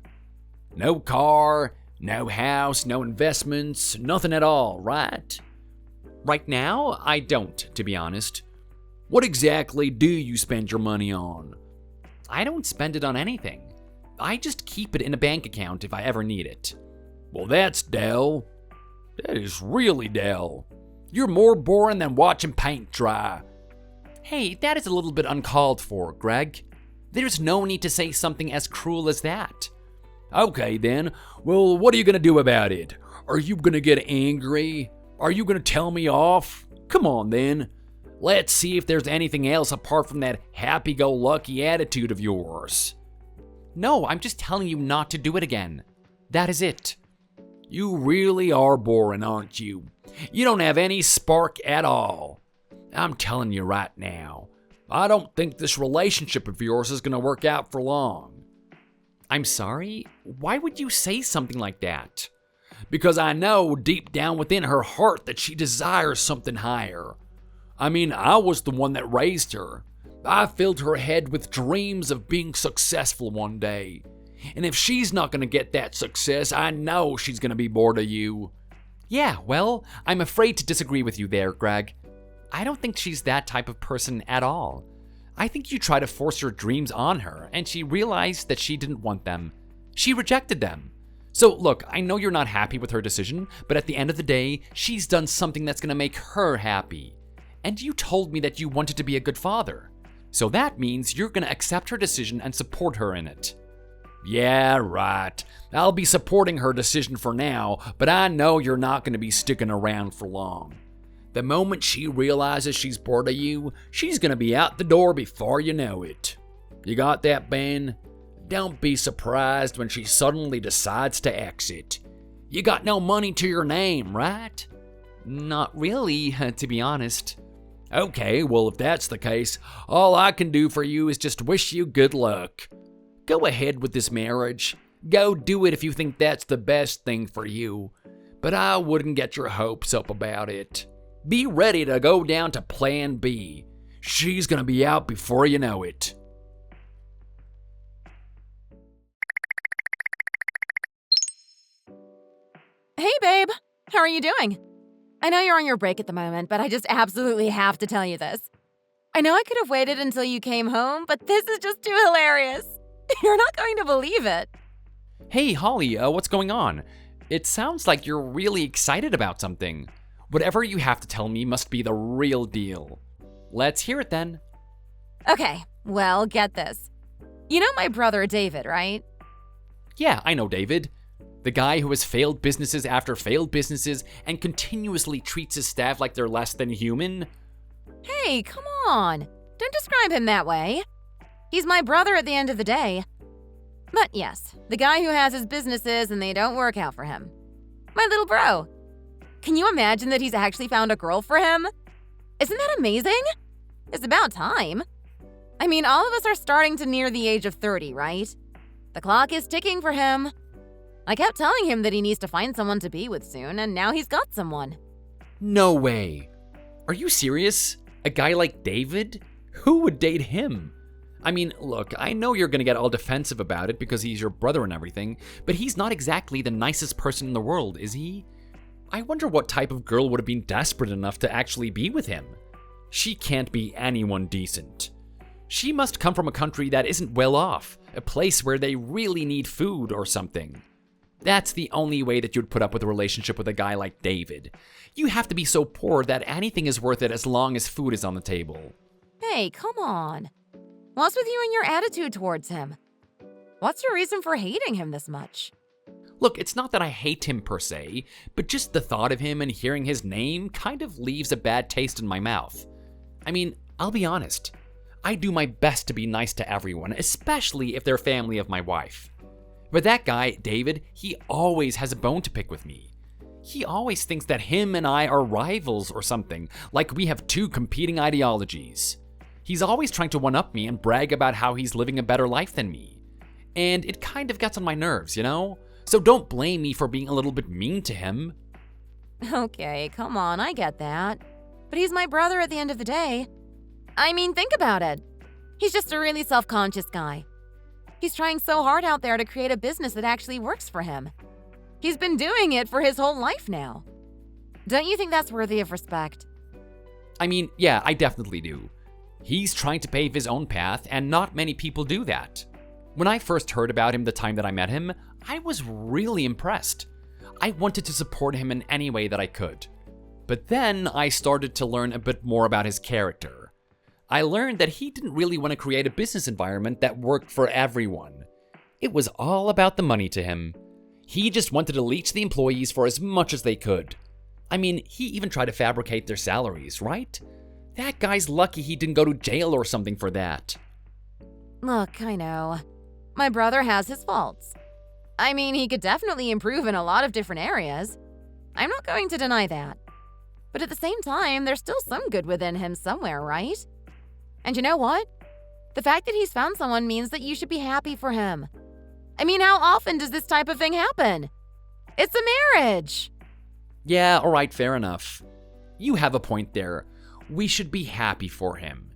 No car, no house, no investments, nothing at all, right? Right now, I don't, to be honest. What exactly do you spend your money on? I don't spend it on anything. I just keep it in a bank account if I ever need it. Well, that's dull. That is really dull. You're more boring than watching paint dry. Hey, that is a little bit uncalled for, Greg. There's no need to say something as cruel as that. Okay then, well, what are you gonna do about it? Are you gonna get angry? Are you gonna tell me off? Come on then. Let's see if there's anything else apart from that happy-go-lucky attitude of yours. No, I'm just telling you not to do it again. That is it. You really are boring, aren't you? You don't have any spark at all. I'm telling you right now, I don't think this relationship of yours is gonna work out for long. I'm sorry? Why would you say something like that? Because I know deep down within her heart that she desires something higher. I mean, I was the one that raised her. I filled her head with dreams of being successful one day. And if she's not gonna get that success, I know she's gonna be bored of you. Yeah, well, I'm afraid to disagree with you there, Greg. I don't think she's that type of person at all. I think you try to force your dreams on her, and she realized that she didn't want them. She rejected them. So look, I know you're not happy with her decision, but at the end of the day, she's done something that's gonna make her happy. And you told me that you wanted to be a good father. So that means you're gonna accept her decision and support her in it. Yeah, right. I'll be supporting her decision for now, but I know you're not gonna be sticking around for long. The moment she realizes she's bored of you, she's gonna be out the door before you know it. You got that, Ben? Don't be surprised when she suddenly decides to exit. You got no money to your name, right? Not really, to be honest. Okay, well, if that's the case, all I can do for you is just wish you good luck. Go ahead with this marriage. Go do it if you think that's the best thing for you. But I wouldn't get your hopes up about it. Be ready to go down to Plan B. She's gonna be out before you know it. Hey, babe. How are you doing? I know you're on your break at the moment, but I just absolutely have to tell you this. I know I could have waited until you came home, but this is just too hilarious. You're not going to believe it. Hey, Holly, what's going on? It sounds like you're really excited about something. Whatever you have to tell me must be the real deal. Let's hear it then. Okay, well, get this. You know my brother David, right? Yeah, I know David. The guy who has failed businesses after failed businesses and continuously treats his staff like they're less than human. Hey, come on. Don't describe him that way. He's my brother at the end of the day. But yes, the guy who has his businesses and they don't work out for him. My little bro. Can you imagine that he's actually found a girl for him? Isn't that amazing? It's about time. I mean, all of us are starting to near the age of 30, right? The clock is ticking for him. I kept telling him that he needs to find someone to be with soon, and now he's got someone. No way. Are you serious? A guy like David? Who would date him? I mean, look, I know you're gonna get all defensive about it because he's your brother and everything, but he's not exactly the nicest person in the world, is he? I wonder what type of girl would have been desperate enough to actually be with him. She can't be anyone decent. She must come from a country that isn't well off, a place where they really need food or something. That's the only way that you'd put up with a relationship with a guy like David. You have to be so poor that anything is worth it as long as food is on the table. Hey, come on. What's with you and your attitude towards him? What's your reason for hating him this much? Look, it's not that I hate him per se, but just the thought of him and hearing his name kind of leaves a bad taste in my mouth. I mean, I'll be honest. I do my best to be nice to everyone, especially if they're family of my wife. But that guy, David, he always has a bone to pick with me. He always thinks that him and I are rivals or something, like we have two competing ideologies. He's always trying to one-up me and brag about how he's living a better life than me. And it kind of gets on my nerves, you know? So don't blame me for being a little bit mean to him. Okay, come on, I get that. But he's my brother at the end of the day. I mean, think about it. He's just a really self-conscious guy. He's trying so hard out there to create a business that actually works for him. He's been doing it for his whole life now. Don't you think that's worthy of respect? I mean, yeah, I definitely do. He's trying to pave his own path, and not many people do that. When I first heard about him the time that I met him, I was really impressed. I wanted to support him in any way that I could. But then I started to learn a bit more about his character. I learned that he didn't really want to create a business environment that worked for everyone. It was all about the money to him. He just wanted to leech the employees for as much as they could. I mean, he even tried to fabricate their salaries, right? That guy's lucky he didn't go to jail or something for that. Look, I know. My brother has his faults. I mean, he could definitely improve in a lot of different areas. I'm not going to deny that. But at the same time, there's still some good within him somewhere, right? And you know what? The fact that he's found someone means that you should be happy for him. I mean, how often does this type of thing happen? It's a marriage. Yeah, alright, fair enough. You have a point there. We should be happy for him.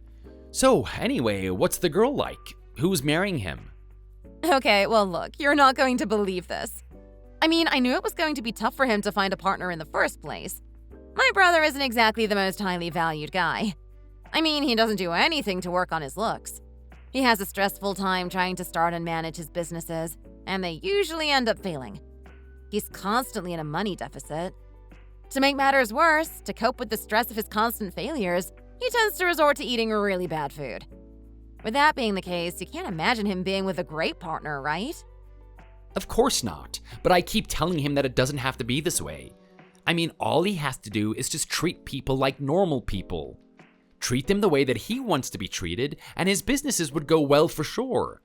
So, anyway, what's the girl like? Who's marrying him? Okay, well look, you're not going to believe this. I mean, I knew it was going to be tough for him to find a partner in the first place. My brother isn't exactly the most highly valued guy. I mean, he doesn't do anything to work on his looks. He has a stressful time trying to start and manage his businesses, and they usually end up failing. He's constantly in a money deficit. To make matters worse, to cope with the stress of his constant failures, he tends to resort to eating really bad food. With that being the case, you can't imagine him being with a great partner, right? Of course not, but I keep telling him that it doesn't have to be this way. I mean, all he has to do is just treat people like normal people. Treat them the way that he wants to be treated, and his businesses would go well for sure.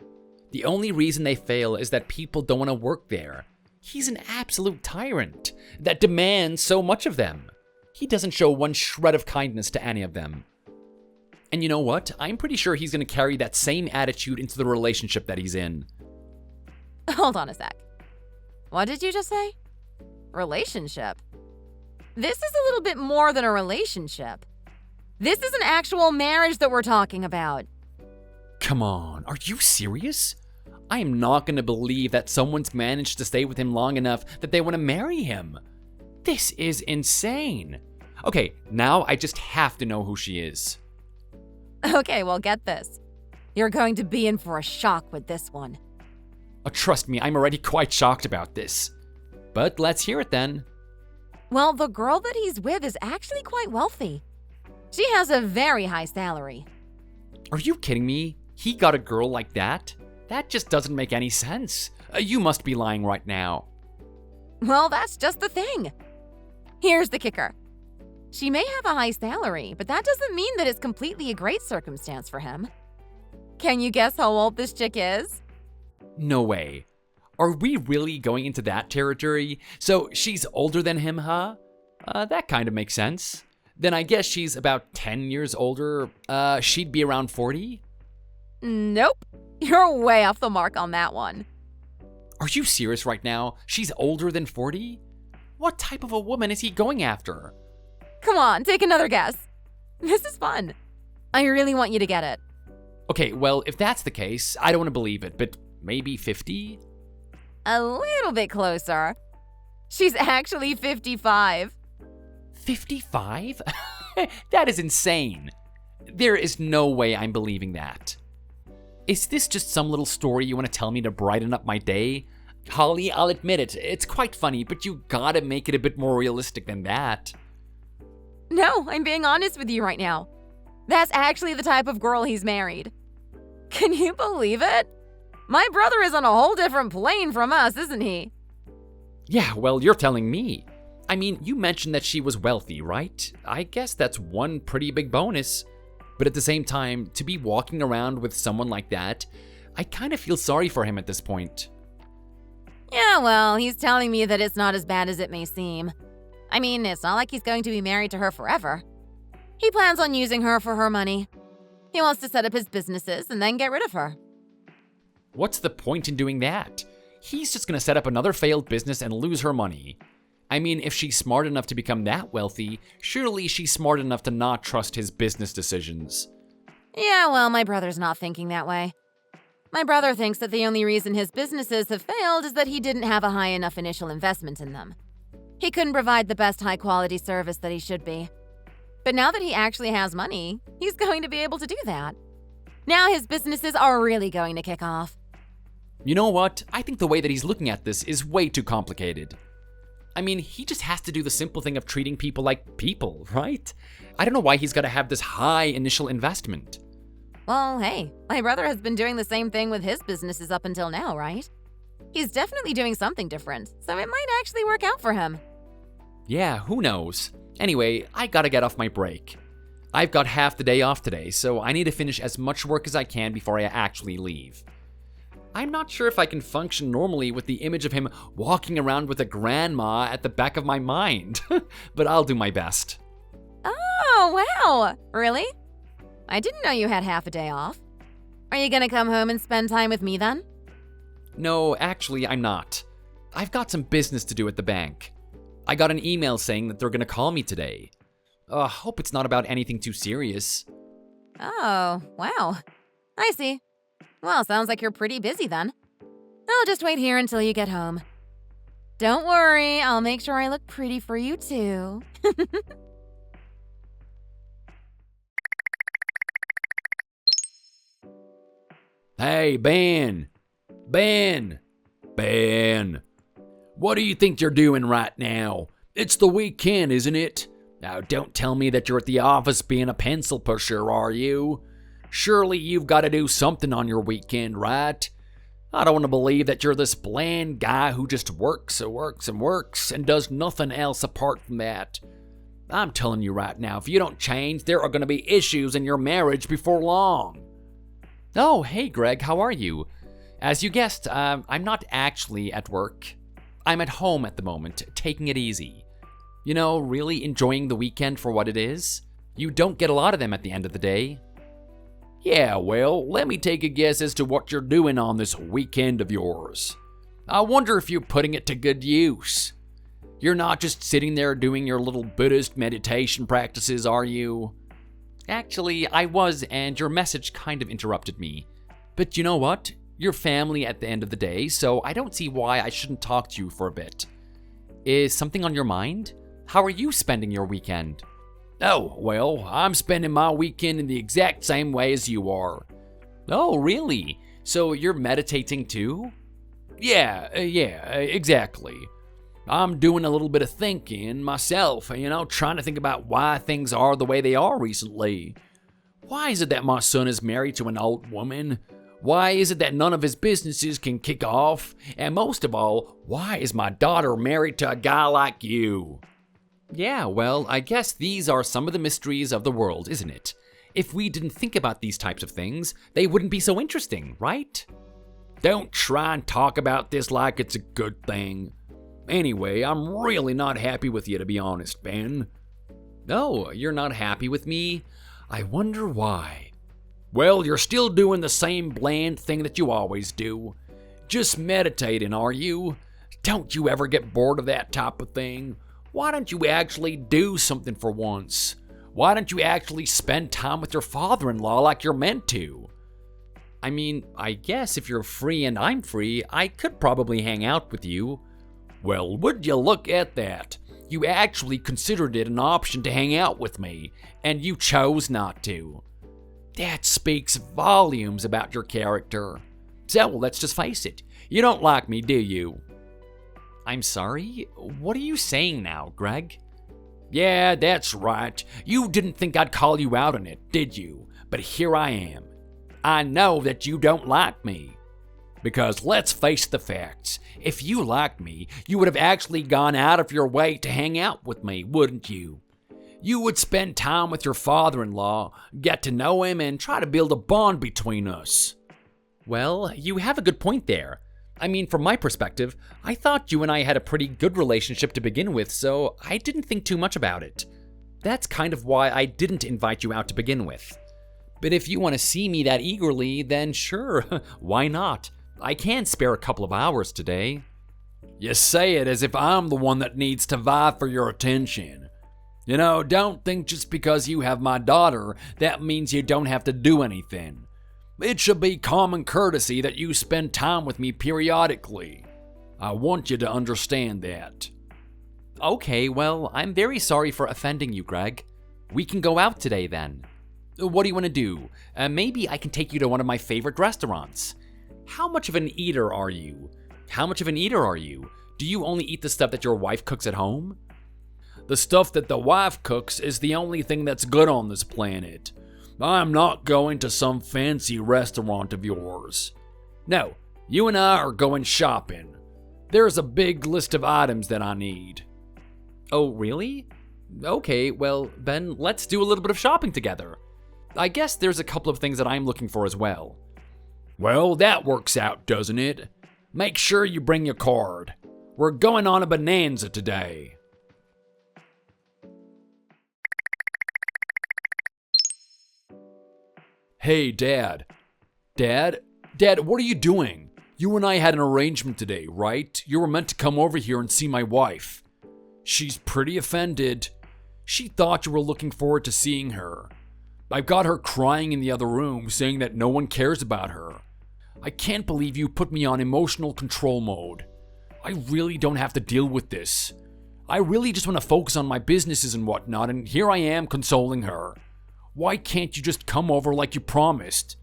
The only reason they fail is that people don't want to work there. He's an absolute tyrant that demands so much of them. He doesn't show one shred of kindness to any of them. And you know what? I'm pretty sure he's going to carry that same attitude into the relationship that he's in. Hold on a sec. What did you just say? Relationship? This is a little bit more than a relationship. This is an actual marriage that we're talking about. Come on, are you serious? I am not going to believe that someone's managed to stay with him long enough that they want to marry him. This is insane. Okay, now I just have to know who she is. Okay, well, get this. You're going to be in for a shock with this one. Trust me, I'm already quite shocked about this. But let's hear it then. Well, the girl that he's with is actually quite wealthy. She has a very high salary. Are you kidding me? He got a girl like that? That just doesn't make any sense. You must be lying right now. Well, that's just the thing. Here's the kicker. She may have a high salary, but that doesn't mean that it's completely a great circumstance for him. Can you guess how old this chick is? No way. Are we really going into that territory? So she's older than him, huh? That kind of makes sense. Then I guess she's about 10 years older. She'd be around 40? Nope. You're way off the mark on that one. Are you serious right now? She's older than 40? What type of a woman is he going after? Come on, take another guess. This is fun. I really want you to get it. Okay, well, if that's the case, I don't want to believe it, but maybe 50? A little bit closer. She's actually 55. 55? That is insane. There is no way I'm believing that. Is this just some little story you want to tell me to brighten up my day? Holly, I'll admit it, it's quite funny, but you gotta make it a bit more realistic than that. No, I'm being honest with you right now. That's actually the type of girl he's married. Can you believe it? My brother is on a whole different plane from us, isn't he? Yeah, well, you're telling me. I mean, you mentioned that she was wealthy, right? I guess that's one pretty big bonus. But at the same time, to be walking around with someone like that, I kind of feel sorry for him at this point. Yeah, well, he's telling me that it's not as bad as it may seem. I mean, it's not like he's going to be married to her forever. He plans on using her for her money. He wants to set up his businesses and then get rid of her. What's the point in doing that? He's just gonna set up another failed business and lose her money. I mean, if she's smart enough to become that wealthy, surely she's smart enough to not trust his business decisions. Yeah, well, my brother's not thinking that way. My brother thinks that the only reason his businesses have failed is that he didn't have a high enough initial investment in them. He couldn't provide the best high-quality service that he should be. But now that he actually has money, he's going to be able to do that. Now his businesses are really going to kick off. You know what? I think the way that he's looking at this is way too complicated. I mean, he just has to do the simple thing of treating people like people, right? I don't know why he's got to have this high initial investment. Well, hey, my brother has been doing the same thing with his businesses up until now, right? He's definitely doing something different, so it might actually work out for him. Yeah, who knows? Anyway, I gotta get off my break. I've got half the day off today, so I need to finish as much work as I can before I actually leave. I'm not sure if I can function normally with the image of him walking around with a grandma at the back of my mind, but I'll do my best. Oh, wow! Really? I didn't know you had half a day off. Are you gonna come home and spend time with me then? No, actually, I'm not. I've got some business to do at the bank. I got an email saying that they're gonna call me today. Hope it's not about anything too serious. Oh, wow. I see. Well, sounds like you're pretty busy then. I'll just wait here until you get home. Don't worry, I'll make sure I look pretty for you too. Hey, Ben! Ben! Ben! What do you think you're doing right now? It's the weekend, isn't it? Now, don't tell me that you're at the office being a pencil pusher, are you? Surely you've got to do something on your weekend, right? I don't want to believe that you're this bland guy who just works and works and works and does nothing else apart from that. I'm telling you right now, if you don't change, there are going to be issues in your marriage before long. Oh, hey Greg, how are you? As you guessed, I'm not actually at work. I'm at home at the moment, taking it easy. You know, really enjoying the weekend for what it is. You don't get a lot of them at the end of the day. Yeah, well, let me take a guess as to what you're doing on this weekend of yours. I wonder if you're putting it to good use. You're not just sitting there doing your little Buddhist meditation practices, are you? Actually, I was, and your message kind of interrupted me. But you know what? You're family at the end of the day, so I don't see why I shouldn't talk to you for a bit. Is something on your mind? How are you spending your weekend? Oh, well, I'm spending my weekend in the exact same way as you are. Oh, really? So you're meditating too? Yeah, exactly. I'm doing a little bit of thinking myself, trying to think about why things are the way they are recently. Why is it that my son is married to an old woman? Why is it that none of his businesses can kick off? And most of all, why is my daughter married to a guy like you? Yeah, well, I guess these are some of the mysteries of the world, isn't it? If we didn't think about these types of things, they wouldn't be so interesting, right? Don't try and talk about this like it's a good thing. Anyway, I'm really not happy with you, to be honest, Ben. Oh, you're not happy with me? I wonder why. Well, you're still doing the same bland thing that you always do. Just meditating, are you? Don't you ever get bored of that type of thing? Why don't you actually do something for once? Why don't you actually spend time with your father-in-law like you're meant to? I mean, I guess if you're free and I'm free, I could probably hang out with you. Well, would you look at that? You actually considered it an option to hang out with me, and you chose not to. That speaks volumes about your character. So, let's just face it, you don't like me, do you? I'm sorry? What are you saying now, Greg? Yeah, that's right. You didn't think I'd call you out on it, did you? But here I am. I know that you don't like me. Because let's face the facts. If you liked me, you would have actually gone out of your way to hang out with me, wouldn't you? You would spend time with your father-in-law, get to know him, and try to build a bond between us. Well, you have a good point there. I mean, from my perspective, I thought you and I had a pretty good relationship to begin with, so I didn't think too much about it. That's kind of why I didn't invite you out to begin with. But if you want to see me that eagerly, then sure, why not? I can spare a couple of hours today. You say it as if I'm the one that needs to vie for your attention. You know, don't think just because you have my daughter, that means you don't have to do anything. It should be common courtesy that you spend time with me periodically. I want you to understand that. Okay, well, I'm very sorry for offending you, Greg. We can go out today then. What do you want to do? Maybe I can take you to one of my favorite restaurants. How much of an eater are you? Do you only eat the stuff that your wife cooks at home? The stuff that the wife cooks is the only thing that's good on this planet. I'm not going to some fancy restaurant of yours. No, you and I are going shopping. There's a big list of items that I need. Oh, really? Okay, well, then let's do a little bit of shopping together. I guess there's a couple of things that I'm looking for as well. Well, that works out, doesn't it? Make sure you bring your card. We're going on a bonanza today. Hey, Dad. Dad, what are you doing? You and I had an arrangement today, right? You were meant to come over here and see my wife. She's pretty offended. She thought you were looking forward to seeing her. I've got her crying in the other room, saying that no one cares about her. I can't believe you put me on emotional control mode. I really don't have to deal with this. I really just want to focus on my businesses and whatnot, and here I am consoling her. Why can't you just come over like you promised?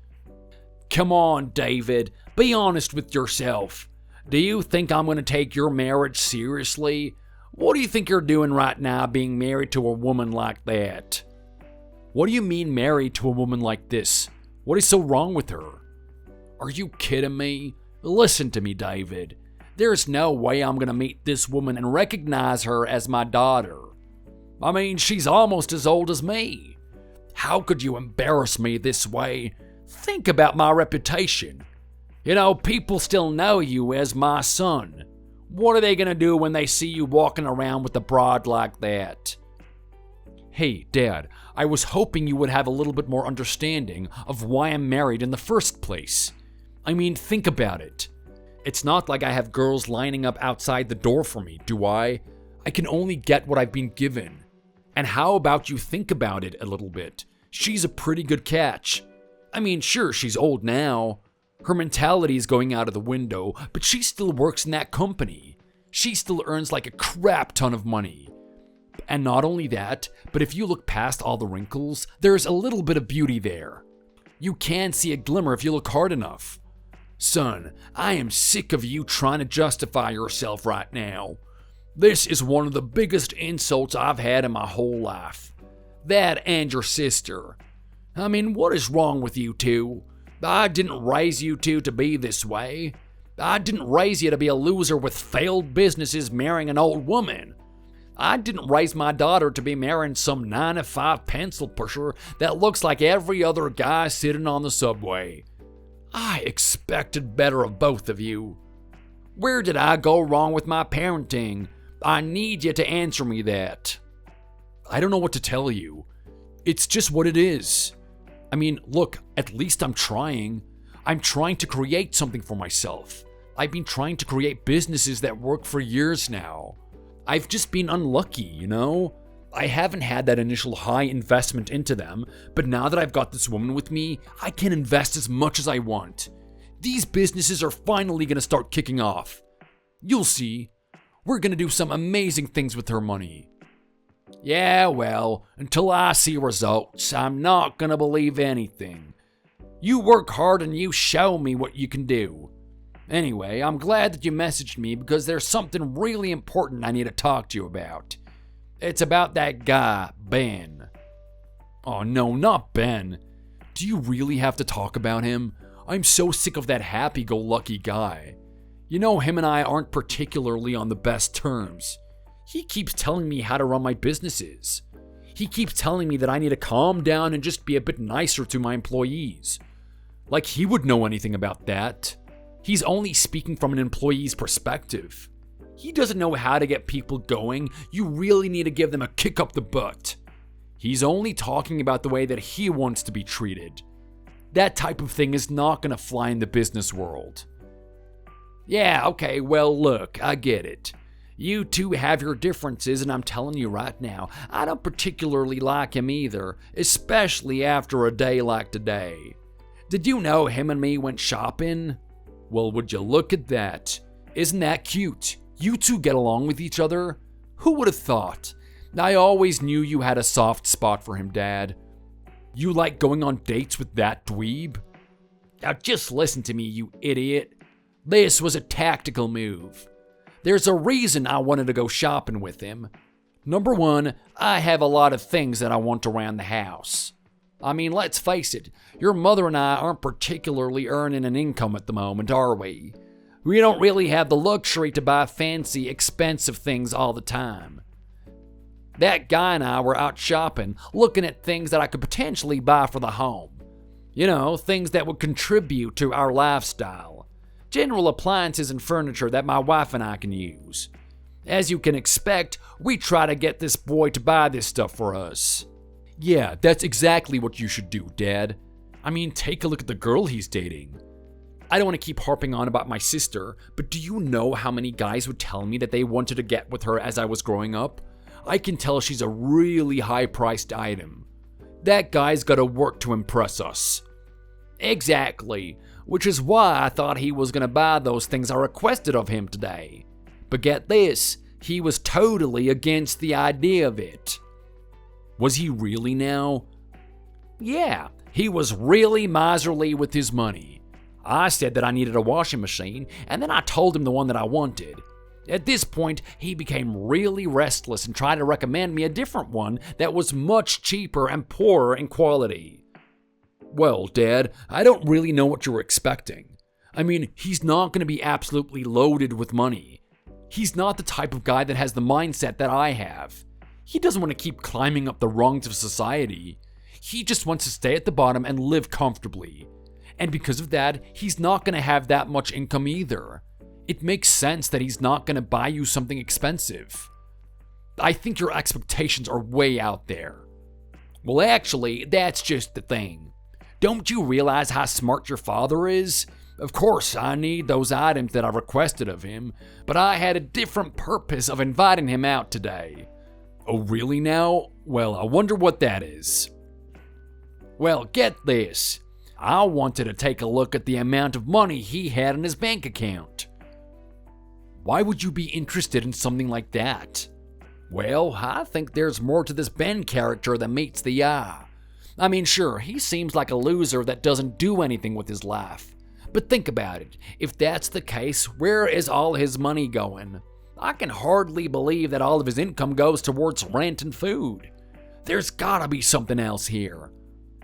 Come on, David. Be honest with yourself. Do you think I'm going to take your marriage seriously? What do you think you're doing right now being married to a woman like that? What do you mean married to a woman like this? What is so wrong with her? Are you kidding me? Listen to me, David. There's no way I'm going to meet this woman and recognize her as my daughter. I mean, she's almost as old as me. How could you embarrass me this way? Think about my reputation. You know, people still know you as my son. What are they going to do when they see you walking around with a broad like that? Hey, Dad, I was hoping you would have a little bit more understanding of why I'm married in the first place. I mean, think about it. It's not like I have girls lining up outside the door for me, do I? I can only get what I've been given. And how about you think about it a little bit? She's a pretty good catch. I mean, sure, she's old now. Her mentality is going out of the window, but she still works in that company. She still earns like a crap ton of money. And not only that, but if you look past all the wrinkles, there's a little bit of beauty there. You can see a glimmer if you look hard enough. Son, I am sick of you trying to justify yourself right now. This is one of the biggest insults I've had in my whole life. That and your sister. I mean, what is wrong with you two? I didn't raise you two to be this way. I didn't raise you to be a loser with failed businesses marrying an old woman. I didn't raise my daughter to be marrying some 9-to-5 pencil pusher that looks like every other guy sitting on the subway. I expected better of both of you. Where did I go wrong with my parenting? I need you to answer me that. I don't know what to tell you. It's just what it is. I mean, look, at least I'm trying. I'm trying to create something for myself. I've been trying to create businesses that work for years now. I've just been unlucky, you know? I haven't had that initial high investment into them, but now that I've got this woman with me, I can invest as much as I want. These businesses are finally gonna start kicking off. You'll see. We're gonna do some amazing things with her money. Yeah, well, until I see results, I'm not gonna believe anything. You work hard and you show me what you can do. Anyway, I'm glad that you messaged me because there's something really important I need to talk to you about. It's about that guy, Ben. Oh no, not Ben. Do you really have to talk about him? I'm so sick of that happy-go-lucky guy. You know, him and I aren't particularly on the best terms. He keeps telling me how to run my businesses. He keeps telling me that I need to calm down and just be a bit nicer to my employees. Like he would know anything about that. He's only speaking from an employee's perspective. He doesn't know how to get people going. You really need to give them a kick up the butt. He's only talking about the way that he wants to be treated. That type of thing is not going to fly in the business world. Yeah, okay, well, look, I get it. You two have your differences, and I'm telling you right now, I don't particularly like him either, especially after a day like today. Did you know him and me went shopping? Well, would you look at that? Isn't that cute? You two get along with each other? Who would have thought? I always knew you had a soft spot for him, Dad. You like going on dates with that dweeb? Now just listen to me, you idiot. This was a tactical move. There's a reason I wanted to go shopping with him. Number one, I have a lot of things that I want around the house. I mean, let's face it, your mother and I aren't particularly earning an income at the moment, are we? We don't really have the luxury to buy fancy, expensive things all the time. That guy and I were out shopping, looking at things that I could potentially buy for the home. You know, things that would contribute to our lifestyle. General appliances and furniture that my wife and I can use. As you can expect, we try to get this boy to buy this stuff for us. Yeah, that's exactly what you should do, Dad. I mean, take a look at the girl he's dating. I don't want to keep harping on about my sister, but do you know how many guys would tell me that they wanted to get with her as I was growing up? I can tell she's a really high-priced item. That guy's got to work to impress us. Exactly, which is why I thought he was going to buy those things I requested of him today. But get this, he was totally against the idea of it. Was he really now? Yeah, he was really miserly with his money. I said that I needed a washing machine, and then I told him the one that I wanted. At this point, he became really restless and tried to recommend me a different one that was much cheaper and poorer in quality. Well, Dad, I don't really know what you were expecting. I mean, he's not going to be absolutely loaded with money. He's not the type of guy that has the mindset that I have. He doesn't want to keep climbing up the rungs of society. He just wants to stay at the bottom and live comfortably. And because of that, he's not going to have that much income either. It makes sense that he's not going to buy you something expensive. I think your expectations are way out there. Well, actually, that's just the thing. Don't you realize how smart your father is? Of course, I need those items that I requested of him, but I had a different purpose of inviting him out today. Oh, really now? Well, I wonder what that is. Well, get this. I wanted to take a look at the amount of money he had in his bank account. Why would you be interested in something like that? Well, I think there's more to this Ben character than meets the eye. I mean, sure, he seems like a loser that doesn't do anything with his life. But think about it. If that's the case, where is all his money going? I can hardly believe that all of his income goes towards rent and food. There's gotta be something else here.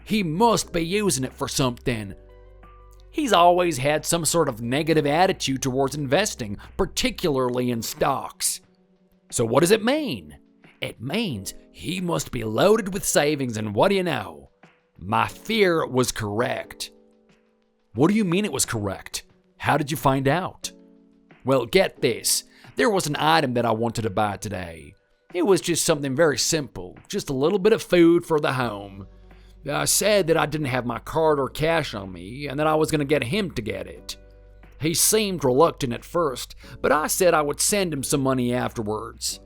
He must be using it for something. He's always had some sort of negative attitude towards investing, particularly in stocks. So what does it mean? It means he must be loaded with savings, and what do you know? My fear was correct. What do you mean it was correct? How did you find out? Well, get this. There was an item that I wanted to buy today. It was just something very simple, just a little bit of food for the home. I said that I didn't have my card or cash on me, and that I was going to get him to get it. He seemed reluctant at first, but I said I would send him some money afterwards.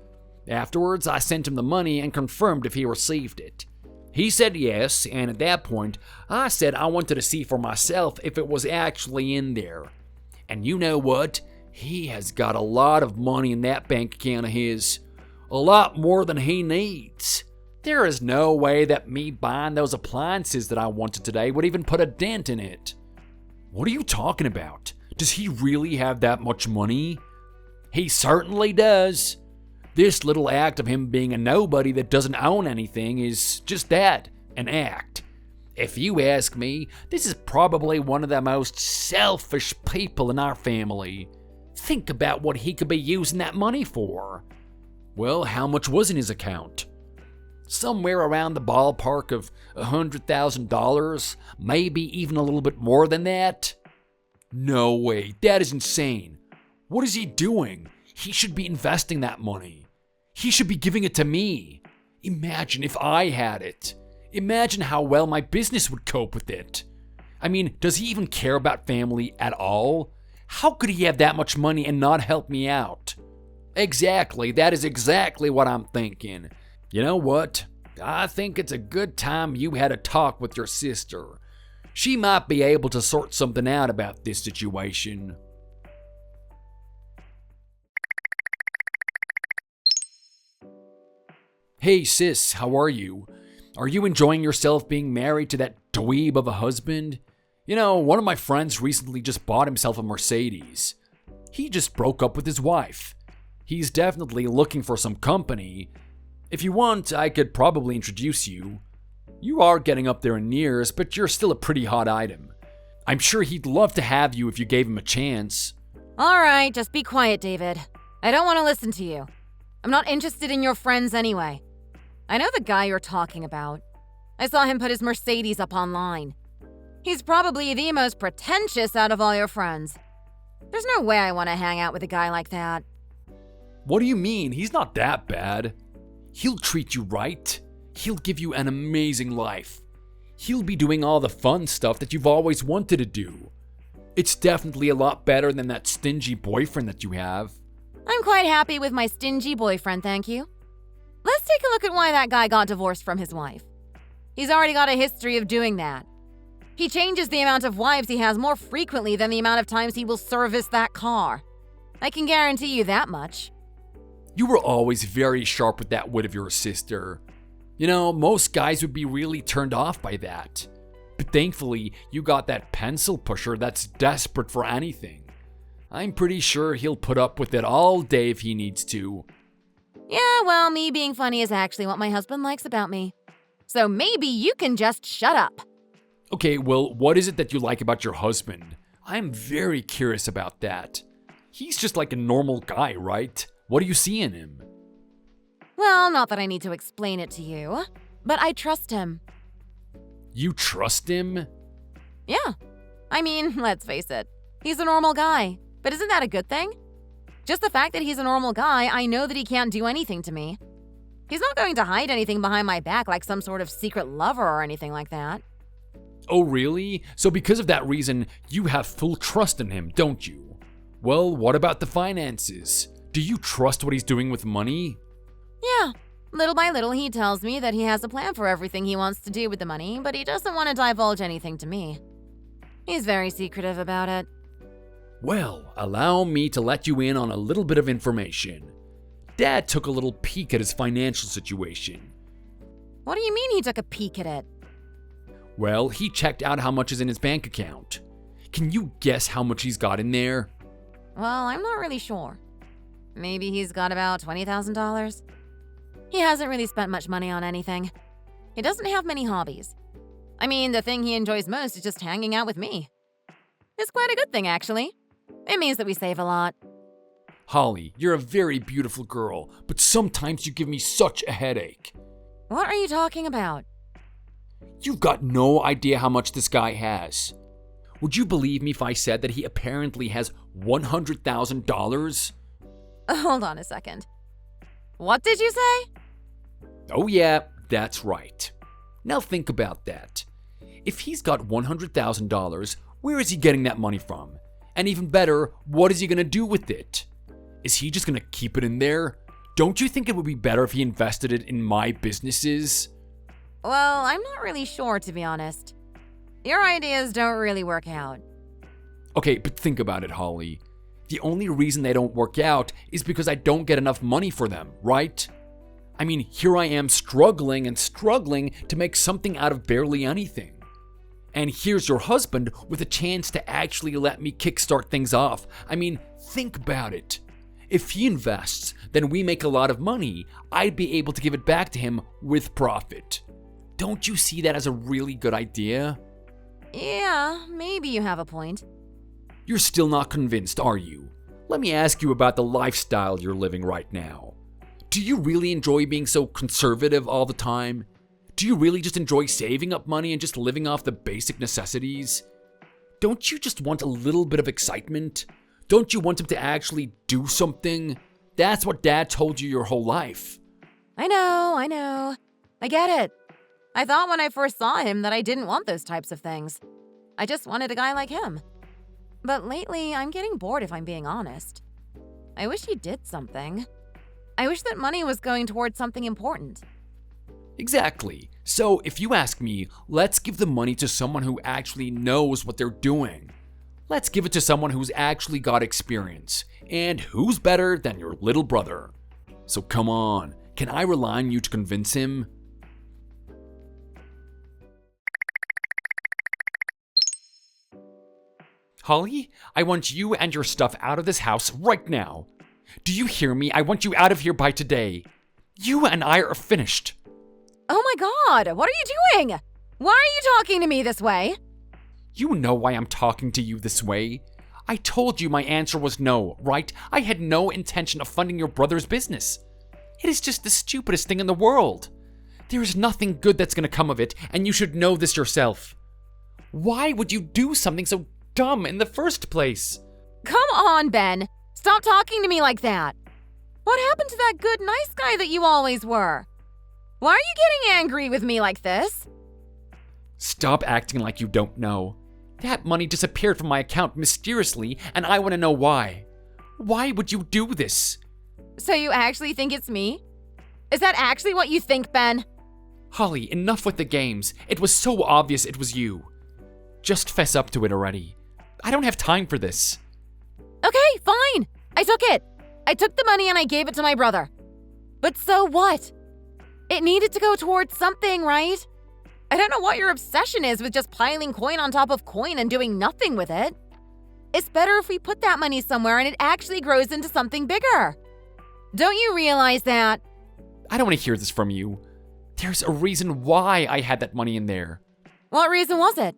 Afterwards, I sent him the money and confirmed if he received it. He said yes, and at that point, I said I wanted to see for myself if it was actually in there. And you know what? He has got a lot of money in that bank account of his. A lot more than he needs. There is no way that me buying those appliances that I wanted today would even put a dent in it. What are you talking about? Does he really have that much money? He certainly does. This little act of him being a nobody that doesn't own anything is just that, an act. If you ask me, this is probably one of the most selfish people in our family. Think about what he could be using that money for. Well, how much was in his account? Somewhere around the ballpark of $100,000, maybe even a little bit more than that. No way, that is insane. What is he doing? He should be investing that money. He should be giving it to me. Imagine if I had it. Imagine how well my business would cope with it. I mean, does he even care about family at all? How could he have that much money and not help me out? Exactly, that is exactly what I'm thinking. You know what? I think it's a good time you had a talk with your sister. She might be able to sort something out about this situation. Hey sis, how are you? Are you enjoying yourself being married to that dweeb of a husband? You know, one of my friends recently just bought himself a Mercedes. He just broke up with his wife. He's definitely looking for some company. If you want, I could probably introduce you. You are getting up there in years, but you're still a pretty hot item. I'm sure he'd love to have you if you gave him a chance. All right, just be quiet, David. I don't want to listen to you. I'm not interested in your friends anyway. I know the guy you're talking about. I saw him put his Mercedes up online. He's probably the most pretentious out of all your friends. There's no way I want to hang out with a guy like that. What do you mean? He's not that bad. He'll treat you right. He'll give you an amazing life. He'll be doing all the fun stuff that you've always wanted to do. It's definitely a lot better than that stingy boyfriend that you have. I'm quite happy with my stingy boyfriend, thank you. Let's take a look at why that guy got divorced from his wife. He's already got a history of doing that. He changes the amount of wives he has more frequently than the amount of times he will service that car. I can guarantee you that much. You were always very sharp with that wit of your sister. You know, most guys would be really turned off by that. But thankfully, you got that pencil pusher that's desperate for anything. I'm pretty sure he'll put up with it all day if he needs to. Yeah, well, me being funny is actually what my husband likes about me. So maybe you can just shut up. Okay, well, what is it that you like about your husband? I'm very curious about that. He's just like a normal guy, right? What do you see in him? Well, not that I need to explain it to you, but I trust him. You trust him? Yeah. I mean, let's face it. He's a normal guy. But isn't that a good thing? Just the fact that he's a normal guy, I know that he can't do anything to me. He's not going to hide anything behind my back like some sort of secret lover or anything like that. Oh, really? So because of that reason, you have full trust in him, don't you? Well, what about the finances? Do you trust what he's doing with money? Yeah. Little by little, he tells me that he has a plan for everything he wants to do with the money, but he doesn't want to divulge anything to me. He's very secretive about it. Well, allow me to let you in on a little bit of information. Dad took a little peek at his financial situation. What do you mean he took a peek at it? Well, he checked out how much is in his bank account. Can you guess how much he's got in there? Well, I'm not really sure. Maybe he's got about $20,000. He hasn't really spent much money on anything. He doesn't have many hobbies. I mean, the thing he enjoys most is just hanging out with me. It's quite a good thing, actually. It means that we save a lot. Holly, you're a very beautiful girl, but sometimes you give me such a headache. What are you talking about? You've got no idea how much this guy has. Would you believe me if I said that he apparently has $100,000? Hold on a second. What did you say? Oh yeah, that's right. Now think about that. If he's got $100,000, where is he getting that money from? And even better, what is he gonna do with it? Is he just gonna keep it in there? Don't you think it would be better if he invested it in my businesses? Well, I'm not really sure, to be honest. Your ideas don't really work out. Okay, but think about it, Holly. The only reason they don't work out is because I don't get enough money for them, right? I mean, here I am struggling to make something out of barely anything. And here's your husband with a chance to actually let me kickstart things off. I mean, think about it. If he invests, then we make a lot of money. I'd be able to give it back to him with profit. Don't you see that as a really good idea? Yeah, maybe you have a point. You're still not convinced, are you? Let me ask you about the lifestyle you're living right now. Do you really enjoy being so conservative all the time? Do you really just enjoy saving up money and just living off the basic necessities? don't you just want a little bit of excitement? Don't you want him to actually do something? That's what Dad told you your whole life. I know. I get it. I thought when I first saw him that I didn't want those types of things. I just wanted a guy like him. But lately, I'm getting bored if I'm being honest. I wish he did something. I wish that money was going towards something important. Exactly. So if you ask me, let's give the money to someone who actually knows what they're doing. Let's give it to someone who's actually got experience. And who's better than your little brother? So come on, can I rely on you to convince him? Holly, I want you and your stuff out of this house right now. Do you hear me? I want you out of here by today. You and I are finished. Oh my God, what are you doing? Why are you talking to me this way? You know why I'm talking to you this way. I told you my answer was no, right? I had no intention of funding your brother's business. It is just the stupidest thing in the world. There is nothing good that's going to come of it, and you should know this yourself. Why would you do something so dumb in the first place? Come on, Ben. Stop talking to me like that. What happened to that good, nice guy that you always were? Why are you getting angry with me like this? Stop acting like you don't know. That money disappeared from my account mysteriously, and I want to know why. Why would you do this? So you actually think it's me? Is that actually what you think, Ben? Holly, enough with the games. It was so obvious it was you. Just fess up to it already. I don't have time for this. Okay, fine. I took it. I took the money and I gave it to my brother. But so what? It needed to go towards something, right? I don't know what your obsession is with just piling coin on top of coin and doing nothing with it. It's better if we put that money somewhere and it actually grows into something bigger. Don't you realize that? I don't want to hear this from you. There's a reason why I had that money in there. What reason was it?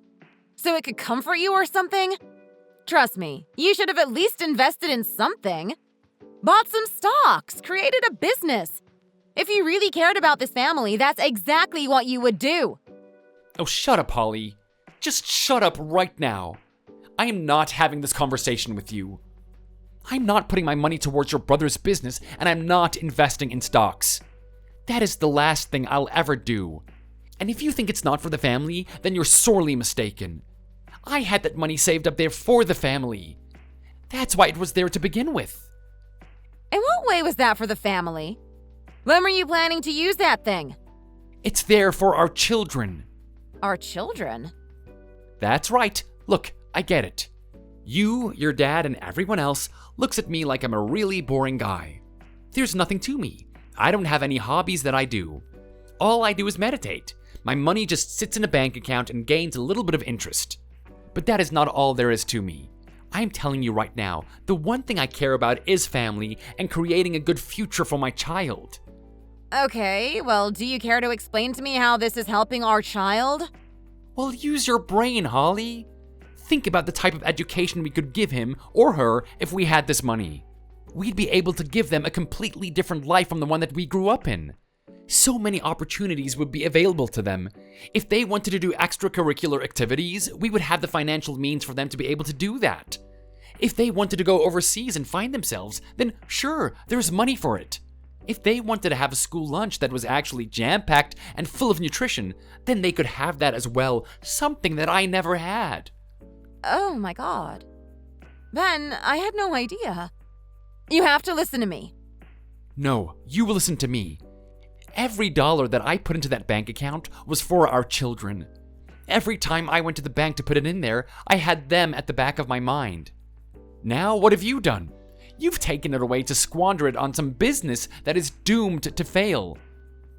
So it could comfort you or something? Trust me, you should have at least invested in something. Bought some stocks, created a business. If you really cared about this family, that's exactly what you would do. Oh, shut up, Holly. Just shut up right now. I am not having this conversation with you. I'm not putting my money towards your brother's business, and I'm not investing in stocks. That is the last thing I'll ever do. And if you think it's not for the family, then you're sorely mistaken. I had that money saved up there for the family. That's why it was there to begin with. In what way was that for the family? When were you planning to use that thing? It's there for our children. Our children? That's right. Look, I get it. You, your dad, and everyone else looks at me like I'm a really boring guy. There's nothing to me. I don't have any hobbies that I do. All I do is meditate. My money just sits in a bank account and gains a little bit of interest. But that is not all there is to me. I am telling you right now, the one thing I care about is family and creating a good future for my child. Okay, well, do you care to explain to me how this is helping our child? Well, use your brain, Holly. Think about the type of education we could give him or her if we had this money. We'd be able to give them a completely different life from the one that we grew up in. So many opportunities would be available to them. If they wanted to do extracurricular activities, we would have the financial means for them to be able to do that. If they wanted to go overseas and find themselves, then sure, there's money for it. If they wanted to have a school lunch that was actually jam-packed and full of nutrition, then they could have that as well, something that I never had. Oh my God. Ben, I had no idea. You have to listen to me. No, you will listen to me. Every dollar that I put into that bank account was for our children. Every time I went to the bank to put it in there, I had them at the back of my mind. Now, what have you done? You've taken it away to squander it on some business that is doomed to fail.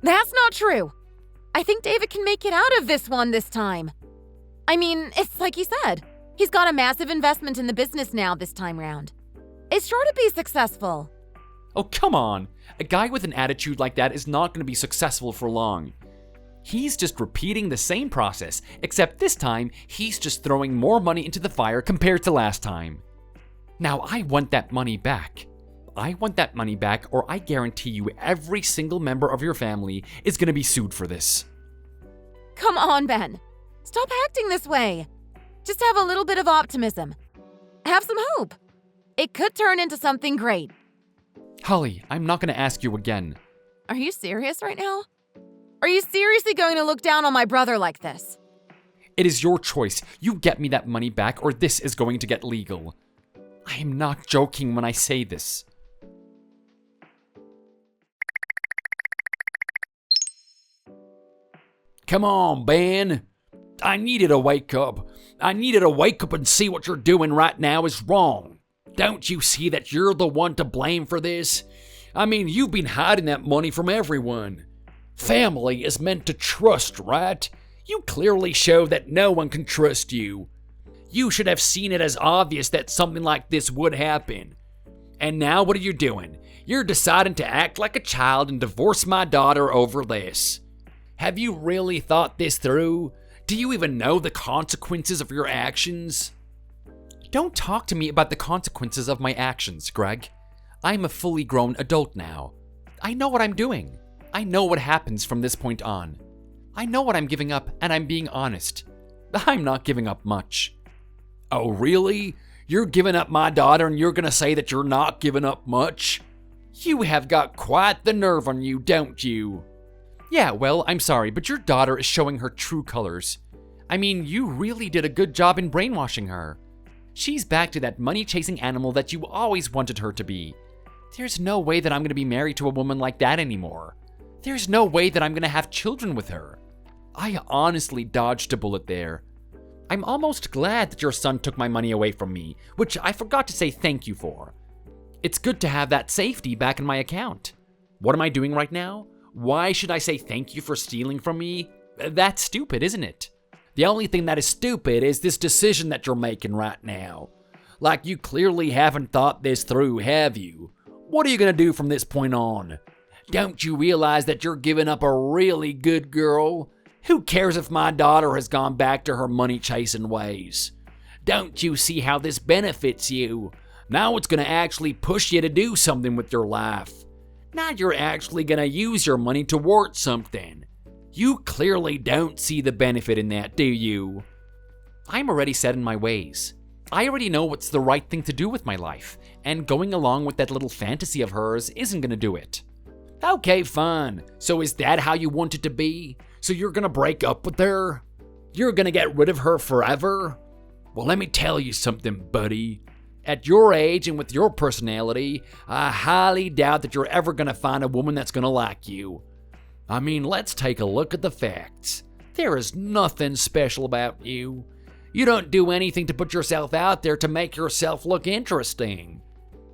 That's not true. I think David can make it out of this one this time. I mean, it's like he said. He's got a massive investment in the business now this time round. It's sure to be successful. Oh, come on. A guy with an attitude like that is not going to be successful for long. He's just repeating the same process, except this time, he's just throwing more money into the fire compared to last time. Now, I want that money back. I want that money back, or I guarantee you every single member of your family is going to be sued for this. Come on, Ben. Stop acting this way. Just have a little bit of optimism. Have some hope. It could turn into something great. Holly, I'm not going to ask you again. Are you serious right now? Are you seriously going to look down on my brother like this? It is your choice. You get me that money back or this is going to get legal. I am not joking when I say this. Come on, Ben. I needed to wake up. I needed to wake up and see what you're doing right now is wrong. Don't you see that you're the one to blame for this? I mean, you've been hiding that money from everyone. Family is meant to trust, right? You clearly show that no one can trust you. You should have seen it as obvious that something like this would happen. And now what are you doing? You're deciding to act like a child and divorce my daughter over this. Have you really thought this through? Do you even know the consequences of your actions? Don't talk to me about the consequences of my actions, Greg. I'm a fully grown adult now. I know what I'm doing. I know what happens from this point on. I know what I'm giving up, and I'm being honest. I'm not giving up much. Oh, really? You're giving up my daughter and you're gonna say that you're not giving up much? You have got quite the nerve on you, don't you? Yeah, well, I'm sorry, but your daughter is showing her true colors. I mean, you really did a good job in brainwashing her. She's back to that money-chasing animal that you always wanted her to be. There's no way that I'm going to be married to a woman like that anymore. There's no way that I'm going to have children with her. I honestly dodged a bullet there. I'm almost glad that your son took my money away from me, which I forgot to say thank you for. It's good to have that safety back in my account. What am I doing right now? Why should I say thank you for stealing from me? That's stupid, isn't it? The only thing that is stupid is this decision that you're making right now. Like you clearly haven't thought this through, have you? What are you gonna do from this point on? Don't you realize that you're giving up a really good girl? Who cares if my daughter has gone back to her money-chasing ways? Don't you see how this benefits you? Now it's gonna actually push you to do something with your life. Now you're actually gonna use your money towards something. You clearly don't see the benefit in that, do you? I'm already set in my ways. I already know what's the right thing to do with my life, and going along with that little fantasy of hers isn't gonna do it. Okay, fine. So is that how you want it to be? So you're gonna break up with her? You're gonna get rid of her forever? Well, let me tell you something, buddy. At your age and with your personality, I highly doubt that you're ever gonna find a woman that's gonna like you. I mean, let's take a look at the facts. There is nothing special about you. You don't do anything to put yourself out there to make yourself look interesting.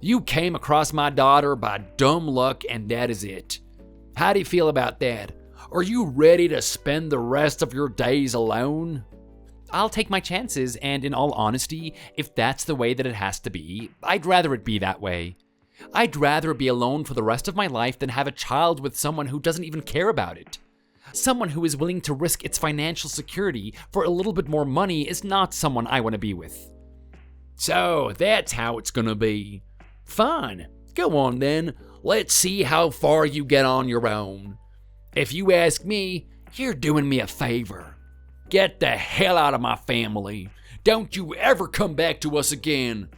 You came across my daughter by dumb luck, and that is it. How do you feel about that? Are you ready to spend the rest of your days alone? I'll take my chances, and in all honesty, if that's the way that it has to be, I'd rather it be that way. I'd rather be alone for the rest of my life than have a child with someone who doesn't even care about it. Someone who is willing to risk its financial security for a little bit more money is not someone I want to be with. So, that's how it's gonna be. Fine. Go on then. Let's see how far you get on your own. If you ask me, you're doing me a favor. Get the hell out of my family. Don't you ever come back to us again.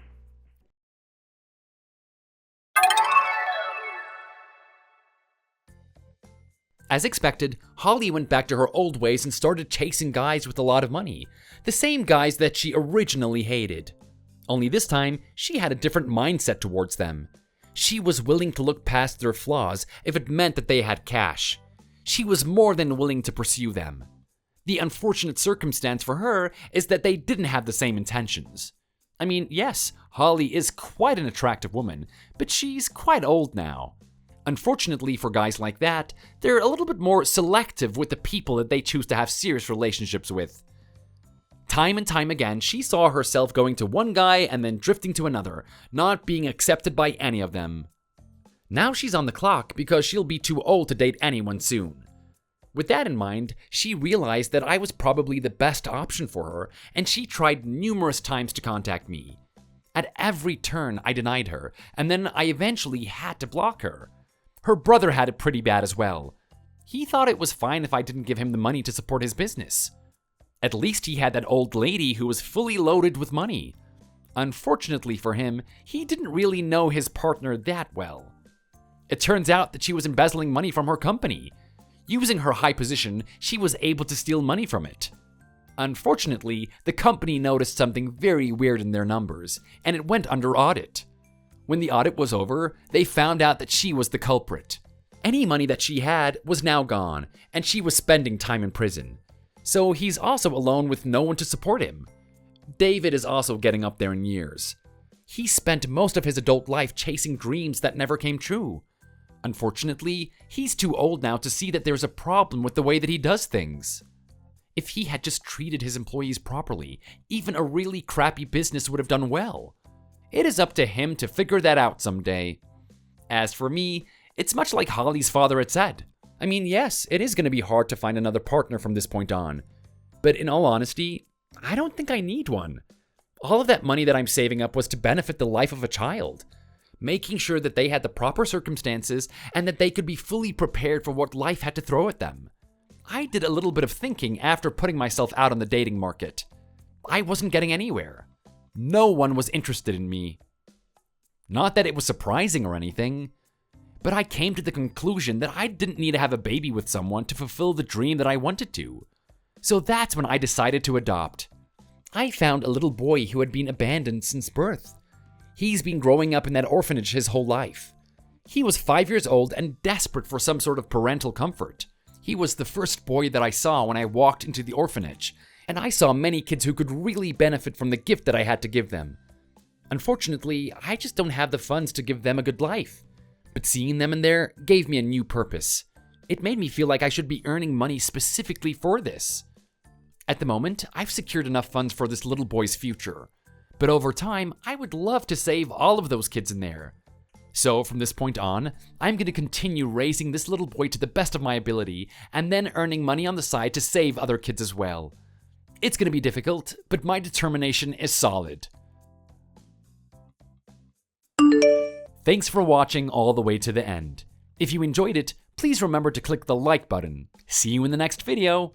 As expected, Holly went back to her old ways and started chasing guys with a lot of money. The same guys that she originally hated. Only this time, she had a different mindset towards them. She was willing to look past their flaws if it meant that they had cash. She was more than willing to pursue them. The unfortunate circumstance for her is that they didn't have the same intentions. I mean, yes, Holly is quite an attractive woman, but she's quite old now. Unfortunately for guys like that, they're a little bit more selective with the people that they choose to have serious relationships with. Time and time again, she saw herself going to one guy and then drifting to another, not being accepted by any of them. Now she's on the clock because she'll be too old to date anyone soon. With that in mind, she realized that I was probably the best option for her, and she tried numerous times to contact me. At every turn, I denied her, and then I eventually had to block her. Her brother had it pretty bad as well. He thought it was fine if I didn't give him the money to support his business. At least he had that old lady who was fully loaded with money. Unfortunately for him, he didn't really know his partner that well. It turns out that she was embezzling money from her company. Using her high position, she was able to steal money from it. Unfortunately, the company noticed something very weird in their numbers, and it went under audit. When the audit was over, they found out that she was the culprit. Any money that she had was now gone, and she was spending time in prison. So he's also alone with no one to support him. David is also getting up there in years. He spent most of his adult life chasing dreams that never came true. Unfortunately, he's too old now to see that there's a problem with the way that he does things. If he had just treated his employees properly, even a really crappy business would have done well. It is up to him to figure that out someday. As for me, it's much like Holly's father had said. I mean, yes, it is going to be hard to find another partner from this point on. But in all honesty, I don't think I need one. All of that money that I'm saving up was to benefit the life of a child, making sure that they had the proper circumstances and that they could be fully prepared for what life had to throw at them. I did a little bit of thinking after putting myself out on the dating market. I wasn't getting anywhere. No one was interested in me. Not that it was surprising or anything, but I came to the conclusion that I didn't need to have a baby with someone to fulfill the dream that I wanted to. So that's when I decided to adopt. I found a little boy who had been abandoned since birth. He's been growing up in that orphanage his whole life. He was 5 years old and desperate for some sort of parental comfort. He was the first boy that I saw when I walked into the orphanage, and I saw many kids who could really benefit from the gift that I had to give them. Unfortunately, I just don't have the funds to give them a good life. But seeing them in there gave me a new purpose. It made me feel like I should be earning money specifically for this. At the moment, I've secured enough funds for this little boy's future. But over time, I would love to save all of those kids in there. So from this point on, I'm going to continue raising this little boy to the best of my ability and then earning money on the side to save other kids as well. It's going to be difficult, but my determination is solid. Thanks for watching all the way to the end. If you enjoyed it, please remember to click the like button. See you in the next video.